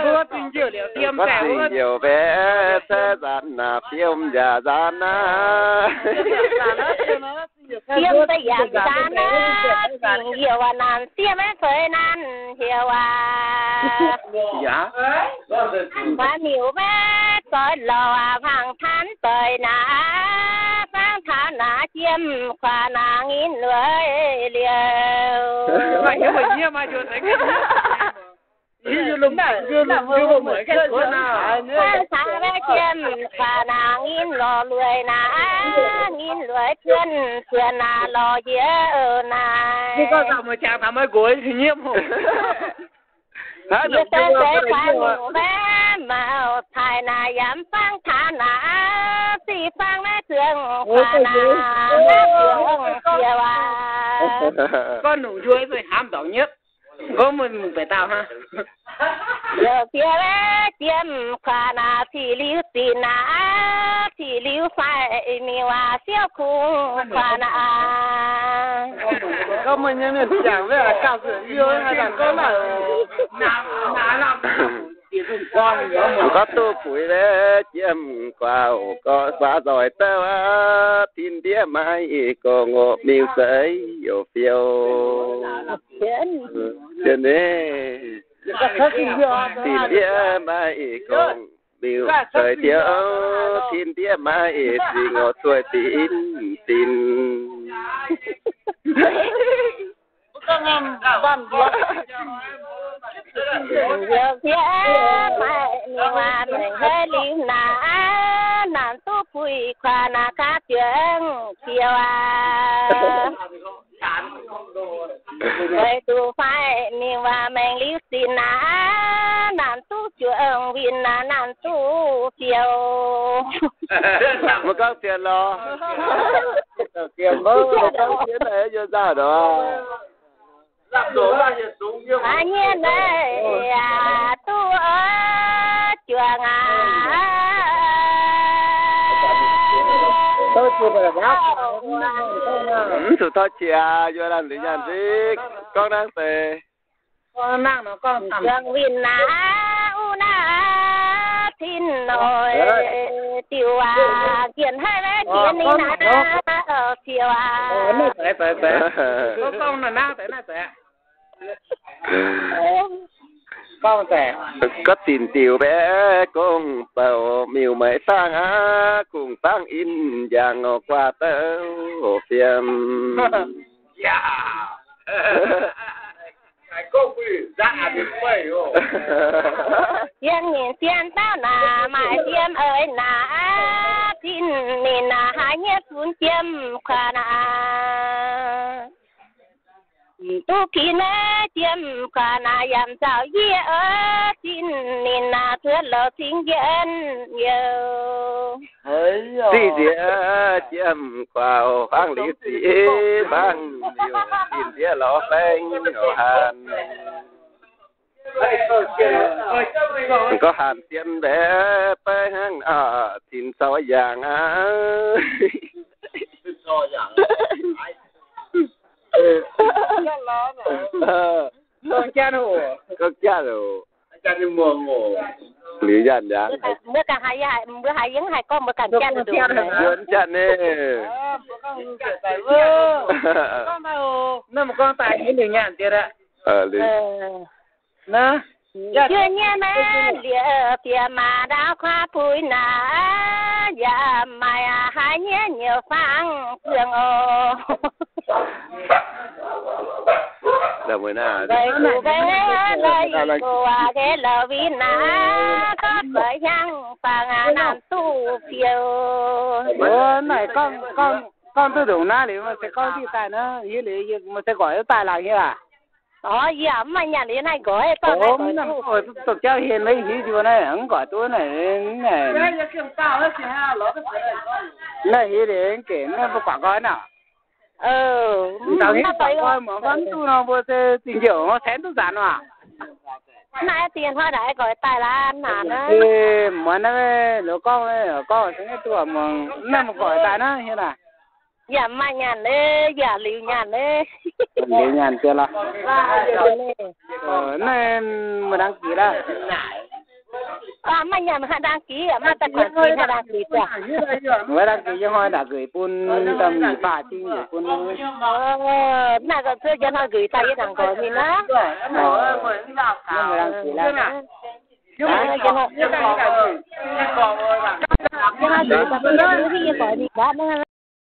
có tình yêu liệu tiêm có tình yêu bé thế gian là tiêm già gian tiêm tới già gian tình yêu nàng xiêm với phải nàng yêu dạ và nhiều bé coi lò hàng tháng tới nà sáng tháng nà chiêm khoa nà nghìn lưỡi liều mà nhớ mình nhớ mà chưa thấy như lúc nào chưa một mới cái cuốn nào sáng tháng bé chiêm khoa nà nghìn lò lưỡi nà nghìn lưỡi thuyền nà lò dĩa ở nà cái con sao mà chàng thầm mới cuối thì nhiễm hồn hả Yêu sẽ khoan nhiều bé màu thải nà dám phang thả nà xì phang nà trường khoa nà nà trường kia à con nụ chuối phải hàm đỏ nhất có mình phải tạo ha giờ kia bé chiếm khoa nà thì lưu tì nà thì lưu phải mi hoa siêu khung khoa nà có mình nhân viên giảng với là cao sự yêu hay là có là làm con có tu củi đấy chiếm quào có quá rồi tao tin đĩa mai có ngộ miêu sấy yêu phiêu chuyện đấy tin đĩa mai có miêu sấy thiếu tin đĩa mai thì ngộ tuổi tin tin con em con giờ kia mày mi hoa mình hơi liu nà nàn tu pui khoa nà cá chuyện kia à vậy tu phải mi hoa mình liu xin nà nàn tu chuyện vin nà nàn tu kiều mà có tiền lo tiền bơ có tiền này cho ra đó làm đồ là gì đúng chưa anh nhiên đây à tu ở trường à tôi chưa phải là tụi tôi chia vô làm lý nhàn gì con đang tề con năng nó con thầm trường vin na u na tin nồi tiêu à kiện hai bé kiện đi na ở tiêu à nó phải có con là năng phải con tệ có tiền tiêu bé con tàu miêu mấy sang á cùng tăng in vàng ngọc qua tớ hồ phim có quỷ dạ thì vậy rồi yên nhìn tiền tao nà mãi tiêm ơi nà tin mình nà hai nhét xuống tiêm khoa nà tu kỳ nè tiêm khoa nà yam sao ye ơ tin mình nà thưa lỡ tiếng yên nhiều đi địa chiếm vào phang lý sĩ phang nhiều tiền địa lọ phanh ở hàn có hàn tiền bé bé hang tin sao dạng á con cha hồ có cha rồi cha đi mua ngủ lý dàn giá bữa cả hai yến hai con bữa cả cha được muốn cha nè con tao nó một con tài như nhiều nhàn tiệt ạ lý nó chưa nhớ mẹ lìa phía mà đã khoa pui nà dạ mày hai nhớ nhiều phang thường ô là mới nào vậy cô bé đây cô cái lờ vi nà có bởi nhang phang nam tu phiêu này con tôi đủ na thì mà sẽ con đi tài nó như thế mà sẽ gọi tài là như à dạ mà nhà này này gọi tao này gọi tôi cho hiền lấy gì chứ này không gọi tôi này này gì để kể nó có quả coi nào tao nghĩ quả coi mà vẫn tu nó vừa sẽ tìm hiểu nó xén tôi giản à nãy tiền hoa đại gọi tài là nà nó mà nó lỗ con sẽ tôi mà nó mà gọi tài nó như nào dạ mà nhàn đấy dạ liều nhàn đấy liều nhàn chưa là này mà đăng ký đó mà nhàn mà đăng ký mà ta còn ký hay đăng ký chưa mới đăng ký cho họ đã gửi pun tầm 3 chi rồi pun nãy giờ chưa cho nó gửi tay với thằng gọi thì nó mà đăng ký là cho nó gửi tay với thằng gọi thì nó